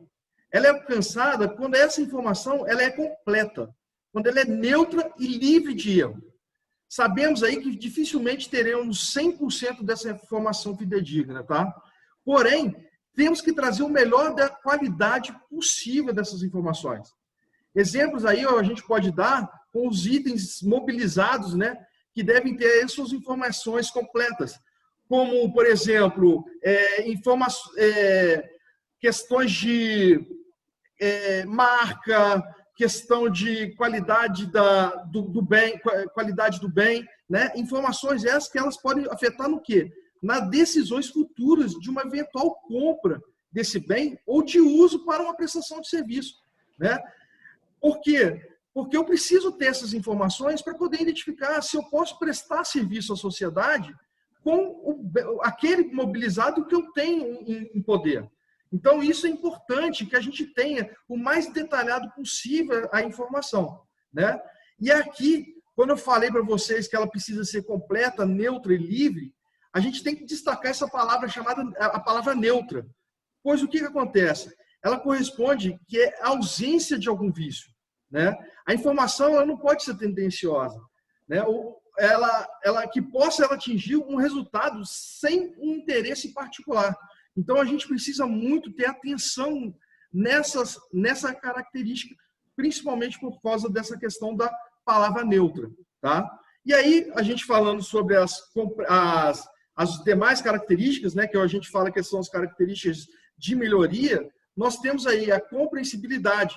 ela é alcançada quando essa informação ela é completa, quando ela é neutra e livre de erro. Sabemos aí que dificilmente teremos 100% dessa informação fidedigna, tá? Porém, temos que trazer o melhor da qualidade possível dessas informações. Exemplos aí a gente pode dar com os itens mobilizados, né, que devem ter suas informações completas, como, por exemplo, questões de marca, questão de qualidade do bem, né? Informações essas que elas podem afetar no quê? Nas decisões futuras de uma eventual compra desse bem ou de uso para uma prestação de serviço, né? Por quê? Porque eu preciso ter essas informações para poder identificar se eu posso prestar serviço à sociedade com aquele mobilizado que eu tenho em poder. Então, isso é importante que a gente tenha o mais detalhado possível a informação, né? E aqui, quando eu falei para vocês que ela precisa ser completa, neutra e livre, a gente tem que destacar essa palavra chamada a palavra neutra. Pois o que acontece? Ela corresponde que é a ausência de algum vício, né? A informação ela não pode ser tendenciosa, né? Ela que possa atingir um resultado sem um interesse particular. Então, a gente precisa muito ter atenção nessa característica, principalmente por causa dessa questão da palavra neutra, tá? E aí, a gente falando sobre as demais características, né, que a gente fala que são as características de melhoria, nós temos aí a compreensibilidade.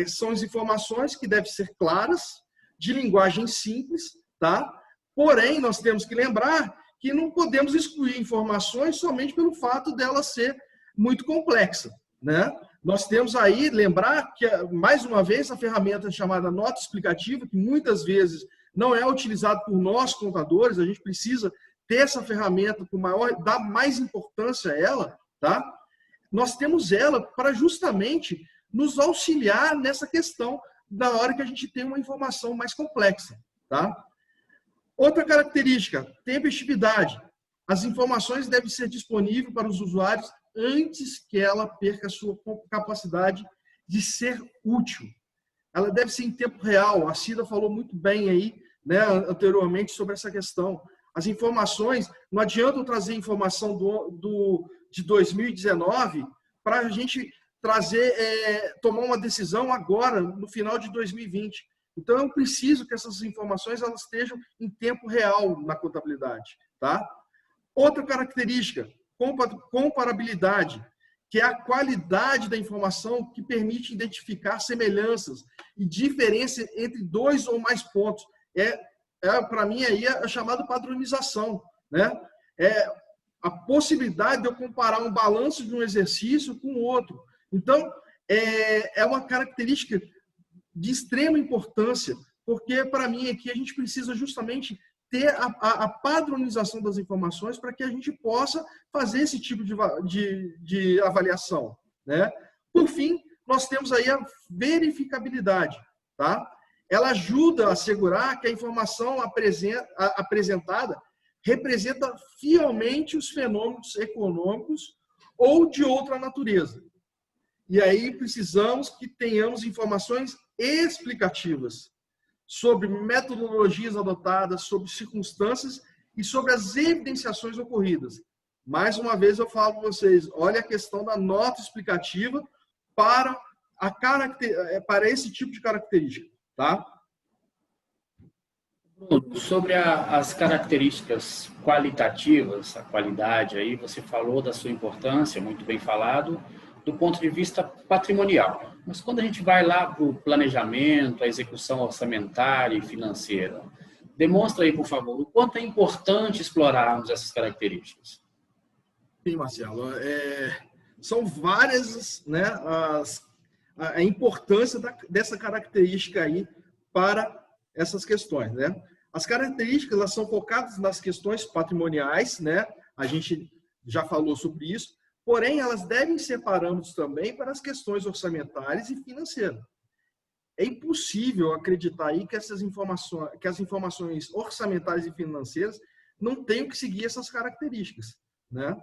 São as informações que devem ser claras, de linguagem simples, tá? Porém, nós temos que lembrar que não podemos excluir informações somente pelo fato dela ser muito complexa, né? Nós temos aí, lembrar que, mais uma vez, a ferramenta chamada nota explicativa, que muitas vezes não é utilizada por nós, contadores, a gente precisa ter essa ferramenta dar mais importância a ela, tá? Nós temos ela para justamente nos auxiliar nessa questão da hora que a gente tem uma informação mais complexa, tá? Outra característica, tempestividade. As informações devem ser disponíveis para os usuários antes que ela perca a sua capacidade de ser útil. Ela deve ser em tempo real. A Cida falou muito bem aí, né, anteriormente sobre essa questão. As informações, não adianta eu trazer informação de 2019 para a gente tomar uma decisão agora, no final de 2020. Então, eu preciso que essas informações elas estejam em tempo real na contabilidade. Tá? Outra característica, comparabilidade, que é a qualidade da informação que permite identificar semelhanças e diferença entre dois ou mais pontos. Para mim, aí é chamada padronização. Né? É a possibilidade de eu comparar um balanço de um exercício com o outro. Então, é uma característica de extrema importância, porque, para mim, aqui a gente precisa justamente ter a padronização das informações para que a gente possa fazer esse tipo de avaliação. Né? Por fim, nós temos aí a verificabilidade. Tá? Ela ajuda a assegurar que a informação apresentada representa fielmente os fenômenos econômicos ou de outra natureza. E aí precisamos que tenhamos informações explicativas sobre metodologias adotadas, sobre circunstâncias e sobre as evidenciações ocorridas. Mais uma vez eu falo para vocês, olha a questão da nota explicativa para esse tipo de característica. Tá? Sobre as características qualitativas, a qualidade, aí você falou da sua importância, muito bem falado, do ponto de vista patrimonial. Mas quando a gente vai lá para o planejamento, a execução orçamentária e financeira, demonstra aí, por favor, o quanto é importante explorarmos essas características. Sim, Marcelo. São várias, né, a importância dessa característica aí para essas questões. Né? As características elas são focadas nas questões patrimoniais, né? A gente já falou sobre isso, porém, elas devem ser parâmetros também para as questões orçamentárias e financeiras. É impossível acreditar aí que as informações orçamentárias e financeiras não tenham que seguir essas características. Né?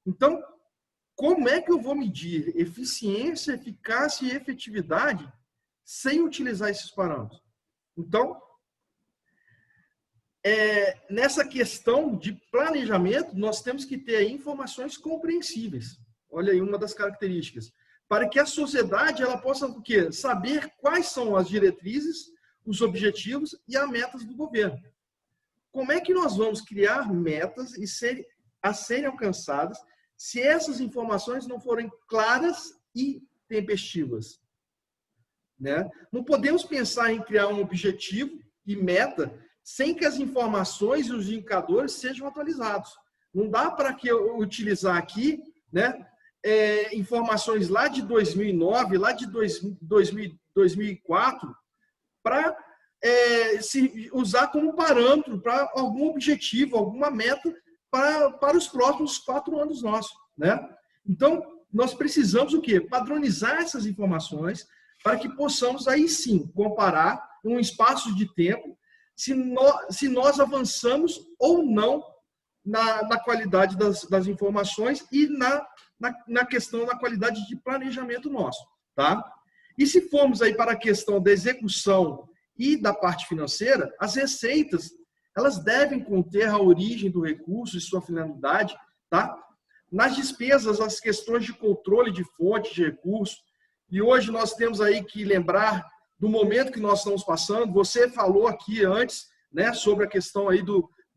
Então, como é que eu vou medir eficiência, eficácia e efetividade sem utilizar esses parâmetros? Então, nessa questão de planejamento, nós temos que ter aí informações compreensíveis. Olha aí uma das características. Para que a sociedade ela possa o quê? Saber quais são as diretrizes, os objetivos e as metas do governo. Como é que nós vamos criar metas a serem alcançadas se essas informações não forem claras e tempestivas? Né? Não podemos pensar em criar um objetivo e meta sem que as informações e os indicadores sejam atualizados. Não dá para que eu utilizar aqui, né, informações lá de 2009, lá de 2004, para se usar como parâmetro para algum objetivo, alguma meta para os próximos 4 anos nossos. Né? Então, nós precisamos o quê? Padronizar essas informações para que possamos aí sim comparar em um espaço de tempo se nós avançamos ou não na qualidade das informações e na questão da qualidade de planejamento nosso. Tá? E se formos aí para a questão da execução e da parte financeira, as receitas elas devem conter a origem do recurso e sua finalidade. Tá? Nas despesas, as questões de controle de fonte de recurso. E hoje nós temos aí que lembrar do momento que nós estamos passando. Você falou aqui antes, né, sobre a questão aí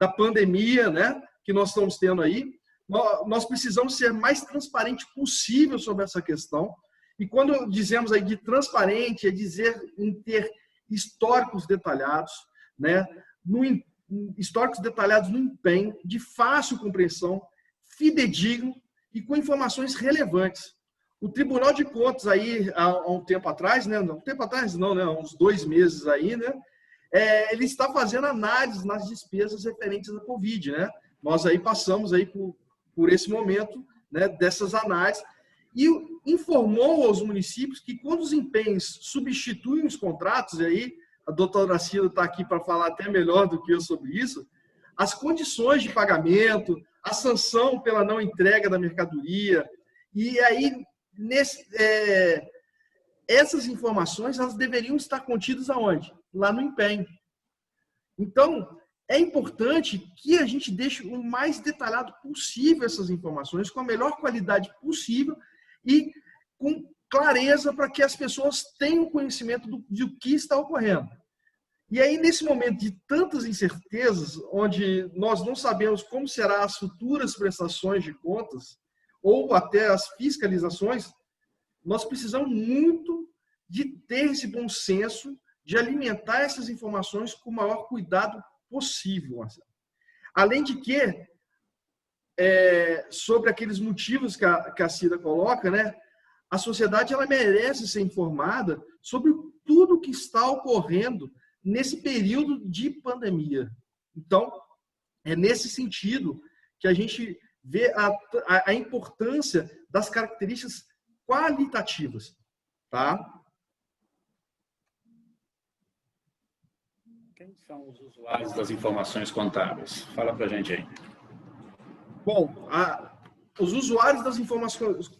da pandemia, né, que nós estamos tendo aí. Nós precisamos ser mais transparente possível sobre essa questão. E quando dizemos aí de transparente, é dizer em ter históricos detalhados, né, históricos detalhados no empenho, de fácil compreensão, fidedigno e com informações relevantes. O Tribunal de Contas aí, há um tempo atrás, né? Não, um tempo atrás não, né? Uns 2 meses aí, né? Ele está fazendo análise nas despesas referentes à Covid, né? Nós aí passamos aí por esse momento, né? Dessas análises e informou aos municípios que quando os empenhos substituem os contratos, aí a doutora Cida está aqui para falar até melhor do que eu sobre isso, as condições de pagamento, a sanção pela não entrega da mercadoria, e aí essas informações elas deveriam estar contidas aonde? Lá no empenho. Então, é importante que a gente deixe o mais detalhado possível essas informações, com a melhor qualidade possível e com clareza para que as pessoas tenham conhecimento do que está ocorrendo. E aí, nesse momento de tantas incertezas, onde nós não sabemos como serão as futuras prestações de contas, ou até as fiscalizações, nós precisamos muito de ter esse bom senso, de alimentar essas informações com o maior cuidado possível, Marcelo. Além de que, sobre aqueles motivos que a Cida coloca, né, a sociedade ela merece ser informada sobre tudo que está ocorrendo nesse período de pandemia. Então, é nesse sentido que a gente vê a importância das características qualitativas, tá? Quem são os usuários das informações contábeis? Fala para a gente aí. Bom, os usuários das informações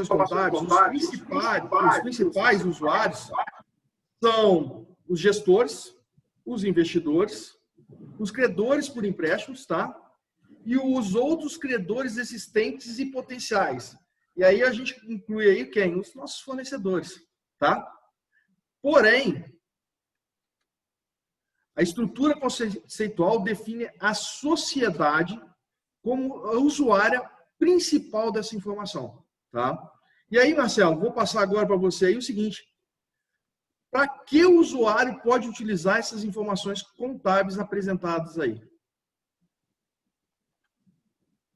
contábeis, os principais usuários são os gestores, os investidores, os credores por empréstimos, tá? E os outros credores existentes e potenciais. E aí a gente inclui aí quem? Os nossos fornecedores, tá? Porém, a estrutura conceitual define a sociedade como a usuária principal dessa informação, tá? E aí, Marcelo, vou passar agora para você aí o seguinte: para que o usuário pode utilizar essas informações contábeis apresentadas aí?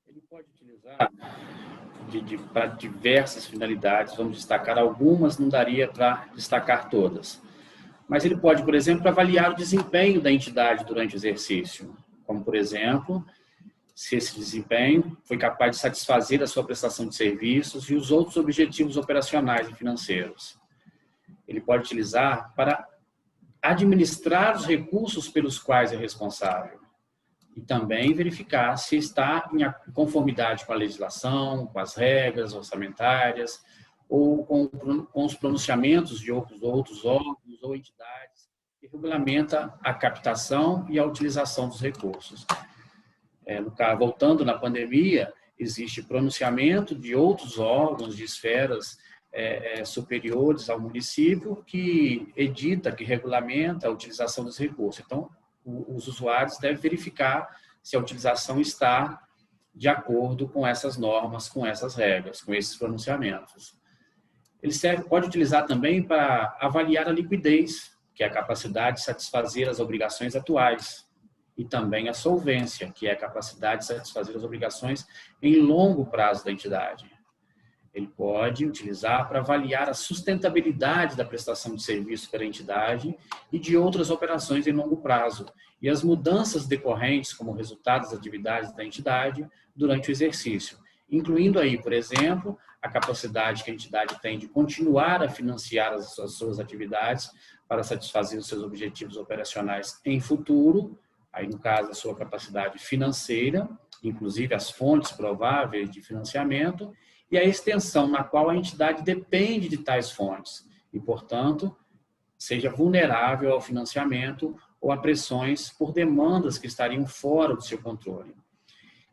Ele pode utilizar para diversas finalidades, vamos destacar algumas, não daria para destacar todas. Mas ele pode, por exemplo, avaliar o desempenho da entidade durante o exercício, como, por exemplo, se esse desempenho foi capaz de satisfazer a sua prestação de serviços e os outros objetivos operacionais e financeiros. Ele pode utilizar para administrar os recursos pelos quais é responsável e também verificar se está em conformidade com a legislação, com as regras orçamentárias ou com os pronunciamentos de outros órgãos ou entidades que regulamenta a captação e a utilização dos recursos. Voltando na pandemia, existe pronunciamento de outros órgãos de esferas superiores ao município que edita, que regulamenta a utilização dos recursos. Então, os usuários devem verificar se a utilização está de acordo com essas normas, com essas regras, com esses pronunciamentos. Ele pode utilizar também para avaliar a liquidez, que é a capacidade de satisfazer as obrigações atuais, e também a solvência, que é a capacidade de satisfazer as obrigações em longo prazo da entidade. Ele pode utilizar para avaliar a sustentabilidade da prestação de serviço pela entidade e de outras operações em longo prazo, e as mudanças decorrentes como resultado das atividades da entidade durante o exercício, incluindo aí, por exemplo, a capacidade que a entidade tem de continuar a financiar as suas atividades para satisfazer os seus objetivos operacionais em futuro, aí no caso a sua capacidade financeira, inclusive as fontes prováveis de financiamento, e a extensão na qual a entidade depende de tais fontes e, portanto, seja vulnerável ao financiamento ou a pressões por demandas que estariam fora do seu controle.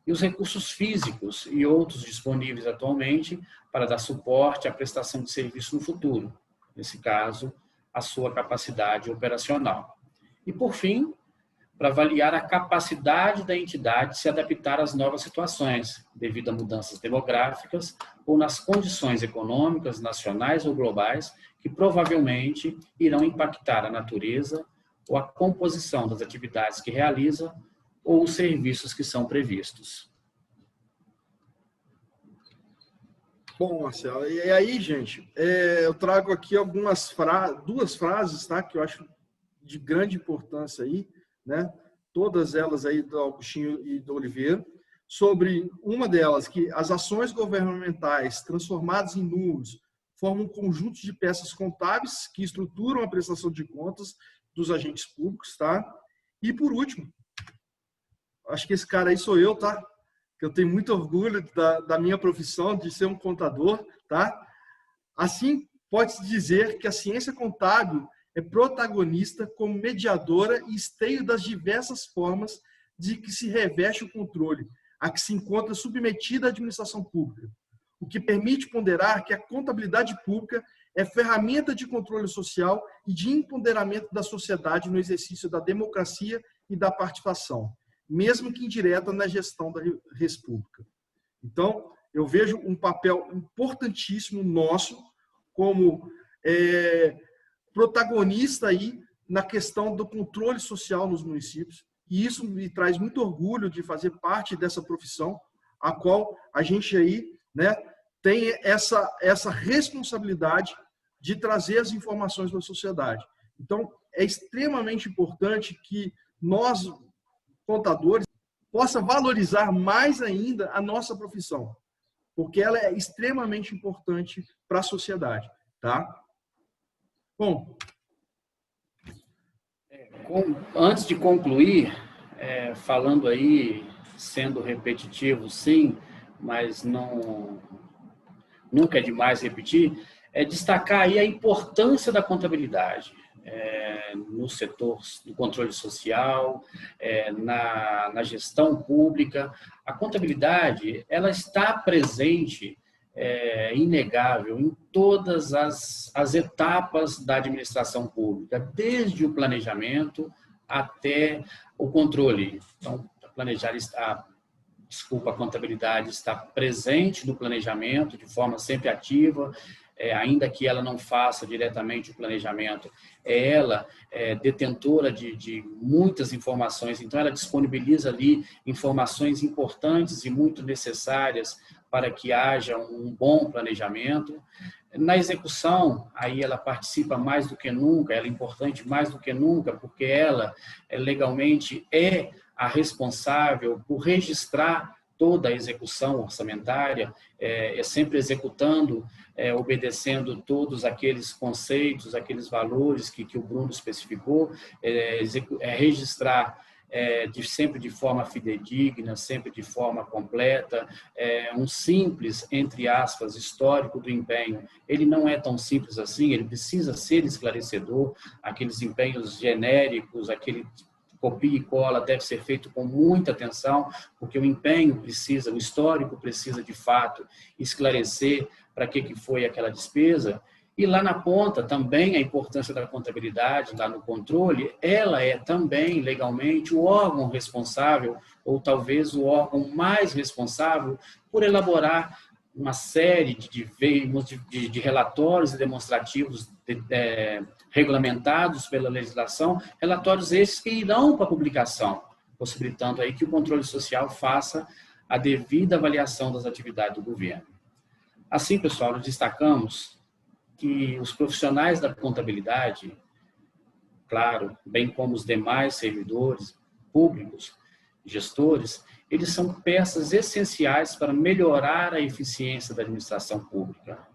E os recursos físicos e outros disponíveis atualmente para dar suporte à prestação de serviço no futuro, nesse caso, a sua capacidade operacional. E, por fim, para avaliar a capacidade da entidade de se adaptar às novas situações, devido a mudanças demográficas ou nas condições econômicas, nacionais ou globais, que provavelmente irão impactar a natureza ou a composição das atividades que realiza ou os serviços que são previstos. Bom, Marcelo, e aí, gente, eu trago aqui duas frases, tá, que eu acho de grande importância aí, né? Todas elas aí do Augustinho e do Oliveira, sobre uma delas, que as ações governamentais transformadas em números formam um conjunto de peças contábeis que estruturam a prestação de contas dos agentes públicos, tá? E, por último, acho que esse cara aí sou eu, tá? Que eu tenho muito orgulho da minha profissão, de ser um contador, tá? Assim, pode-se dizer que a ciência contábil é protagonista como mediadora e esteio das diversas formas de que se reveste o controle, a que se encontra submetida a administração pública, o que permite ponderar que a contabilidade pública é ferramenta de controle social e de empoderamento da sociedade no exercício da democracia e da participação, mesmo que indireta na gestão da res pública. Então, eu vejo um papel importantíssimo nosso como protagonista aí na questão do controle social nos municípios, e isso me traz muito orgulho de fazer parte dessa profissão, a qual a gente aí, né, tem essa responsabilidade de trazer as informações para a sociedade. Então, é extremamente importante que nós, contadores, possa valorizar mais ainda a nossa profissão, porque ela é extremamente importante para a sociedade, tá? Bom, antes de concluir, falando aí, sendo repetitivo, sim, mas nunca é demais repetir, destacar aí a importância da contabilidade no setor do controle social, na gestão pública. A contabilidade, ela está presente, inegável, em todas as etapas da administração pública, desde o planejamento até o controle. Então, a contabilidade está presente no planejamento de forma sempre ativa, ainda que ela não faça diretamente o planejamento, ela é detentora de muitas informações, então ela disponibiliza ali informações importantes e muito necessárias para que haja um bom planejamento. Na execução, aí ela participa mais do que nunca, ela é importante mais do que nunca, porque ela legalmente é a responsável por registrar toda a execução orçamentária, sempre executando, obedecendo todos aqueles conceitos, aqueles valores que o Bruno especificou, registrar sempre de forma fidedigna, sempre de forma completa, um simples, entre aspas, histórico do empenho. Ele não é tão simples assim, ele precisa ser esclarecedor, aqueles empenhos genéricos, aquele copia e cola deve ser feito com muita atenção, porque o empenho precisa, o histórico precisa, de fato, esclarecer para que foi aquela despesa. E lá na ponta, também a importância da contabilidade, lá no controle, ela é também, legalmente, o órgão responsável, ou talvez o órgão mais responsável, por elaborar uma série de relatórios e demonstrativos regulamentados pela legislação, relatórios esses que irão para publicação, possibilitando aí que o controle social faça a devida avaliação das atividades do governo. Assim, pessoal, nós destacamos que os profissionais da contabilidade, claro, bem como os demais servidores públicos, gestores, eles são peças essenciais para melhorar a eficiência da administração pública.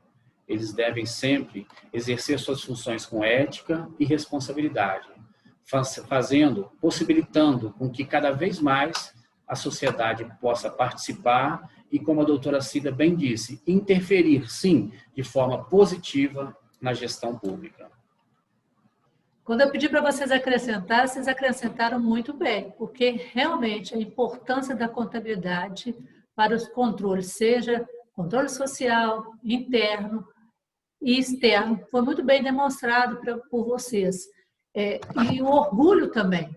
Eles devem sempre exercer suas funções com ética e responsabilidade, possibilitando com que cada vez mais a sociedade possa participar e, como a doutora Cida bem disse, interferir, sim, de forma positiva na gestão pública. Quando eu pedi para vocês acrescentaram muito bem, porque realmente a importância da contabilidade para os controles, seja controle social, interno e externo, foi muito bem demonstrado por vocês. E o orgulho também,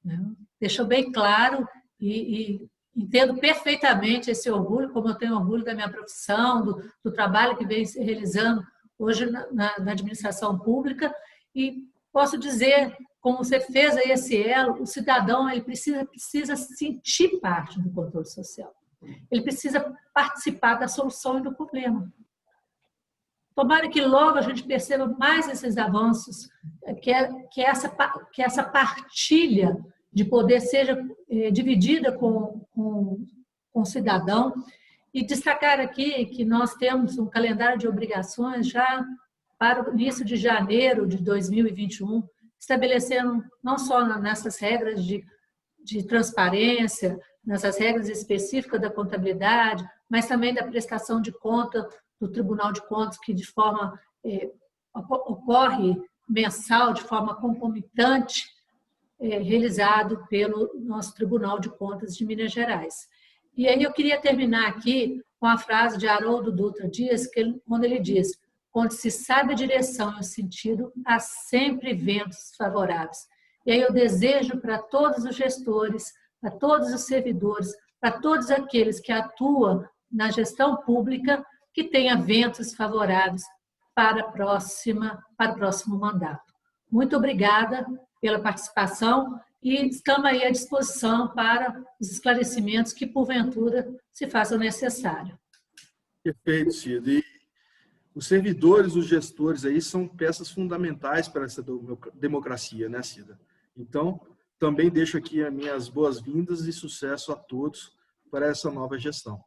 né? Deixou bem claro e entendo perfeitamente esse orgulho, como eu tenho orgulho da minha profissão, do trabalho que vem se realizando hoje na administração pública, e posso dizer, como você fez aí esse elo, o cidadão ele precisa sentir parte do controle social. Ele precisa participar da solução e do problema. Tomara que logo a gente perceba mais esses avanços, que essa partilha de poder seja dividida com o cidadão E destacar aqui que nós temos um calendário de obrigações já para o início de janeiro de 2021, estabelecendo não só nessas regras de transparência, nessas regras específicas da contabilidade, mas também da prestação de conta do Tribunal de Contas, que de forma ocorre mensal, de forma concomitante, realizado pelo nosso Tribunal de Contas de Minas Gerais. E aí eu queria terminar aqui com a frase de Haroldo Dutra Dias, quando ele diz: onde se sabe a direção e o sentido, há sempre ventos favoráveis. E aí eu desejo para todos os gestores, para todos os servidores, para todos aqueles que atuam na gestão pública, que tenha ventos favoráveis para o próximo mandato. Muito obrigada pela participação e estamos aí à disposição para os esclarecimentos que, porventura, se façam necessários. Perfeito, Cida. E os servidores, os gestores aí são peças fundamentais para essa democracia, né, Cida? Então, também deixo aqui as minhas boas-vindas e sucesso a todos para essa nova gestão.